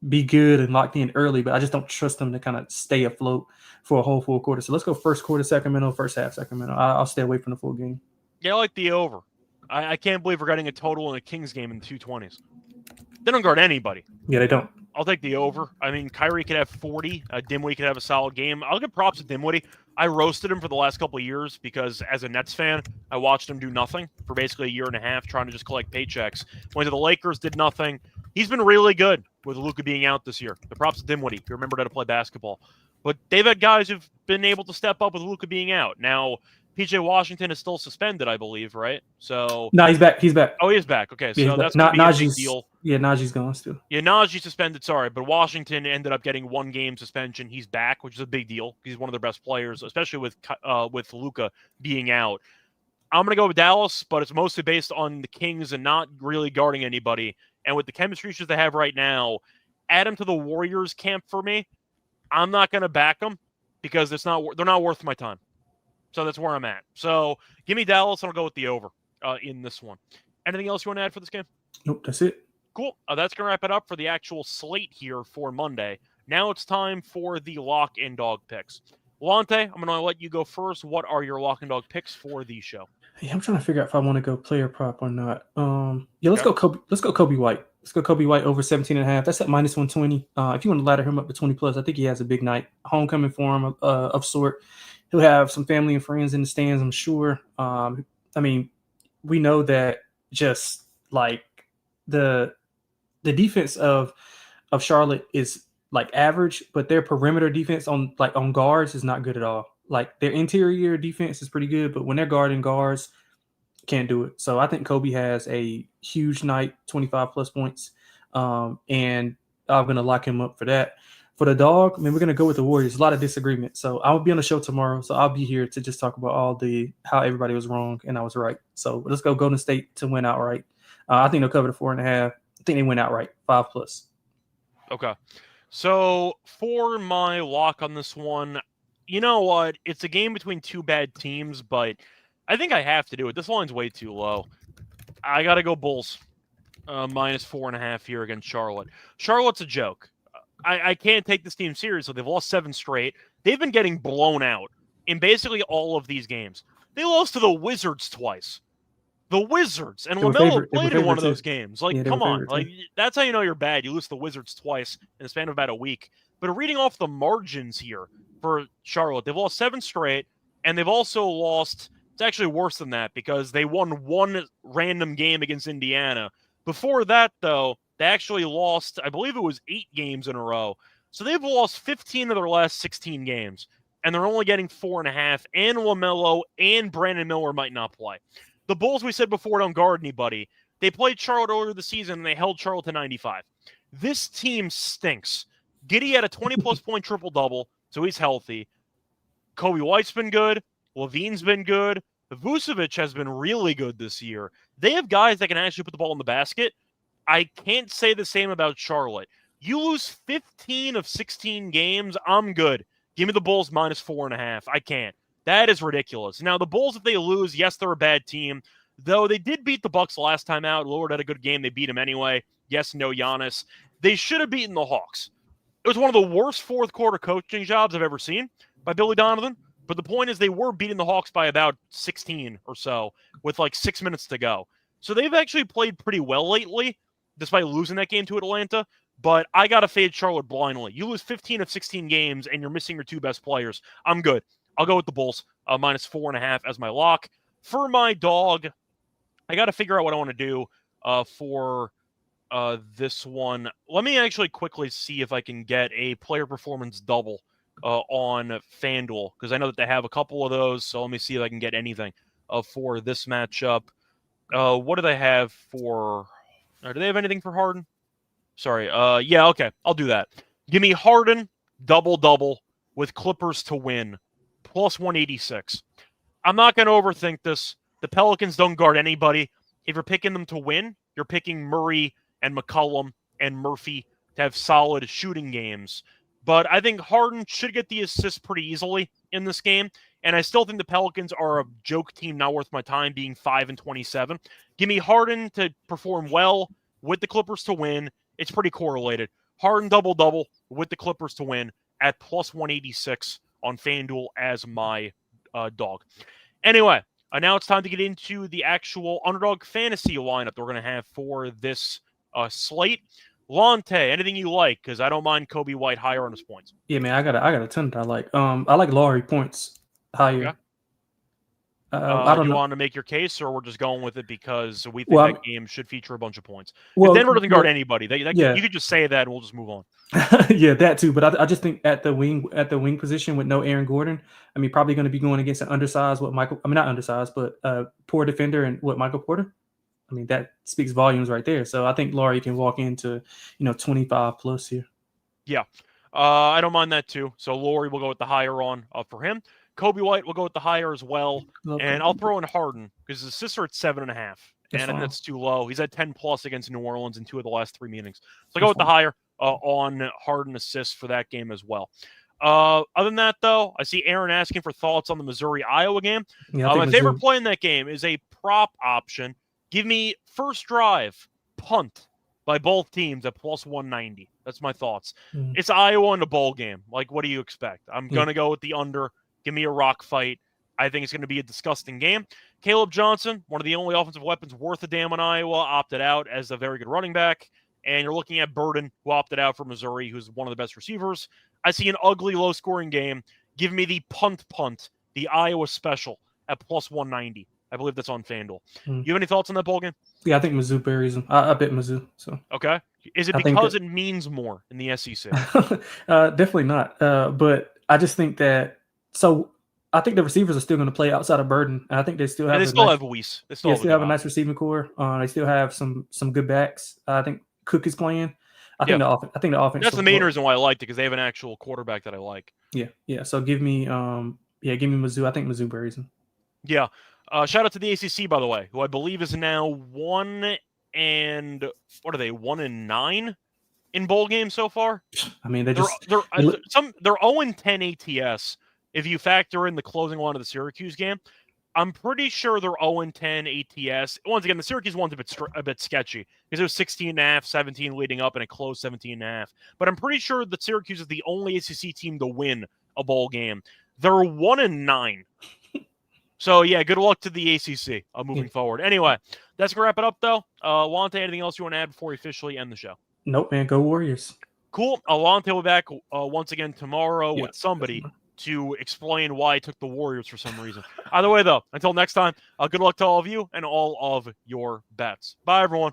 be good and locked in early, but I just don't trust them to kind of stay afloat for a whole full quarter. So let's go first quarter Sacramento, first half Sacramento. I'll stay away from the full game. Yeah, I like the over. I can't believe we're getting a total in a Kings game in the 220s. They don't guard anybody. Yeah, they don't. I'll take the over. I mean, Kyrie could have 40. Dinwiddie could have a solid game. I'll give props to Dinwiddie. I roasted him for the last couple of years because as a Nets fan, I watched him do nothing for basically a year and a half trying to just collect paychecks. Went to the Lakers, did nothing. He's been really good with Luka being out this year. The props to Dinwiddie. He remembered how to play basketball. But they've had guys who've been able to step up with Luka being out. Now, PJ Washington is still suspended, I believe, right? So no, he's back. He's back. Oh, he is back. Okay, so that's going to be a big deal. Yeah, Najee's gone still. Yeah, Najee's suspended, sorry, but Washington ended up getting 1-game suspension. He's back, which is a big deal. He's one of their best players, especially with Luka being out. I'm going to go with Dallas, but it's mostly based on the Kings and not really guarding anybody. And with the chemistry issues they have right now, add them to the Warriors camp for me. I'm not going to back them because they're not worth my time. So that's where I'm at. So give me Dallas, and I'll go with the over in this one. Anything else you want to add for this game? Nope, that's it. Cool. That's going to wrap it up for the actual slate here for Monday. Now it's time for the lock and dog picks. Lonte, I'm going to let you go first. What are your lock and dog picks for the show? Yeah, I'm trying to figure out if I want to go player prop or not. Let's go Kobe. Let's go Kobe White. Let's go Kobe White over 17.5. That's at -120. If you want to ladder him up to 20+, I think he has a big night. Homecoming for him of sort. He'll have some family and friends in the stands, I'm sure. I mean, we know that just like the defense of Charlotte is like average, but their perimeter defense on guards is not good at all. Like their interior defense is pretty good, but when they're guarding guards, can't do it. So I think Kobe has a huge night, 25+ points, and I'm gonna lock him up for that. For the dog, I mean, we're going to go with the Warriors. A lot of disagreement. So I'll be on the show tomorrow. So I'll be here to just talk about how everybody was wrong and I was right. So let's go Golden State to win outright. I think they'll cover the 4.5. I think they win outright, 5+. Okay. So for my lock on this one, you know what? It's a game between two bad teams, but I think I have to do it. This line's way too low. I got to go Bulls. -4.5 here against Charlotte. Charlotte's a joke. I can't take this team seriously. They've lost 7 straight. They've been getting blown out in basically all of these games. They lost to the Wizards twice. The Wizards. And LaMelo played in one of those games. Like, come on. Like, that's how you know you're bad. You lose to the Wizards twice in the span of about a week. But reading off the margins here for Charlotte, they've lost 7 straight, and they've also lost – it's actually worse than that because they won 1 random game against Indiana. Before that, though, they actually lost, I believe it was 8 games in a row. So they've lost 15 of their last 16 games, and they're only getting 4.5, and LaMelo and Brandon Miller might not play. The Bulls, we said before, don't guard anybody. They played Charlotte earlier this season, and they held Charlotte to 95. This team stinks. Giddey had a 20-plus point triple-double, so he's healthy. Kobe White's been good. Levine's been good. Vucevic has been really good this year. They have guys that can actually put the ball in the basket. I can't say the same about Charlotte. You lose 15 of 16 games, I'm good. Give me the Bulls -4.5. I can't. That is ridiculous. Now, the Bulls, if they lose, yes, they're a bad team. Though they did beat the Bucks last time out. Lillard had a good game. They beat him anyway. Yes, no Giannis. They should have beaten the Hawks. It was one of the worst fourth-quarter coaching jobs I've ever seen by Billy Donovan. But the point is they were beating the Hawks by about 16 or so with like 6 minutes to go. So they've actually played pretty well lately, despite losing that game to Atlanta. But I got to fade Charlotte blindly. You lose 15 of 16 games, and you're missing your 2 best players. I'm good. I'll go with the Bulls, -4.5 as my lock. For my dog, I got to figure out what I want to do for this one. Let me actually quickly see if I can get a player performance double on FanDuel, because I know that they have a couple of those, so let me see if I can get anything for this matchup. What do they have for? Do they have anything for Harden? Sorry. Yeah. Okay. I'll do that. Give me Harden double with Clippers to win plus 186. I'm not going to overthink this. The Pelicans don't guard anybody. If you're picking them to win, you're picking Murray and McCollum and Murphy to have solid shooting games. But I think Harden should get the assist pretty easily in this game. And I still think the Pelicans are a joke team not worth my time, being 5-27. Give me Harden to perform well with the Clippers to win. It's pretty correlated. Harden double with the Clippers to win at plus 186 on FanDuel as my dog. Anyway, now it's time to get into the actual Underdog Fantasy lineup that we're going to have for this slate. Lonte, anything you like? Because I don't mind Kobe White higher on his points. Yeah, man, I got a ton that I like. I like Laurie points higher. Okay. I don't do you know. want to make your case, or we're just going with it because we think that game should feature a bunch of points? Well, Denver doesn't guard anybody. Yeah. You could just say that, and we'll just move on. Yeah, that too. But I just think at the wing position with no Aaron Gordon, I mean, probably going to be going against an undersized, not undersized, but poor defender and Michael Porter. I mean, that speaks volumes right there. So I think Laurie can walk into 25 plus here. Yeah, I don't mind that too. So Laurie will go with the higher on for him. Kobe White will go with the higher as well. And I'll throw in Harden because his assists are at 7.5. And I think that's too low. He's at 10 plus against New Orleans in 2 of the last 3 meetings. So I go with the higher on Harden assists for that game as well. Other than that, though, I see Aaron asking for thoughts on the Missouri-Iowa game. Yeah, my favorite play in that game is a prop option. Give me first drive, punt by both teams at plus 190. That's my thoughts. It's Iowa in a bowl game. Like, what do you expect? I'm going to go with the under. Give me a rock fight. I think it's going to be a disgusting game. Caleb Johnson, one of the only offensive weapons worth a damn on Iowa, opted out as a very good running back. And you're looking at Burden, who opted out for Missouri, who's one of the best receivers. I see an ugly, low-scoring game. Give me the punt, the Iowa special at plus 190. I believe that's on FanDuel. You have any thoughts on that bowl game? Yeah, I think Mizzou buries them. I bet Mizzou. So okay. Is it because it means more in the SEC? Definitely not. But I just think that. So I think the receivers are still going to play outside of Burden. And I think they still have. They still have Weiss. They still have a nice receiving core. They still have some good backs. I think Cook is playing. I think the offense. That's the main reason why I liked it, because they have an actual quarterback that I like. Yeah. So give me Mizzou. I think Mizzou buries them. Yeah. Shout out to the ACC, by the way, who I believe is now 1-9 in bowl games so far. I mean, they're 0-10 ATS if you factor in the closing line of the Syracuse game. I'm pretty sure they're 0-10 ATS. Once again, the Syracuse one's a bit sketchy because it was 16.5, 17 leading up, and it closed 17.5. But I'm pretty sure that Syracuse is the only ACC team to win a bowl game. They're 1-9. So, yeah, good luck to the ACC moving forward. Anyway, that's going to wrap it up, though. Lonte, anything else you want to add before we officially end the show? Nope, man. Go Warriors. Cool. Lonte will be back once again tomorrow with somebody to explain why I took the Warriors for some reason. Either way, though, until next time, good luck to all of you and all of your bets. Bye, everyone.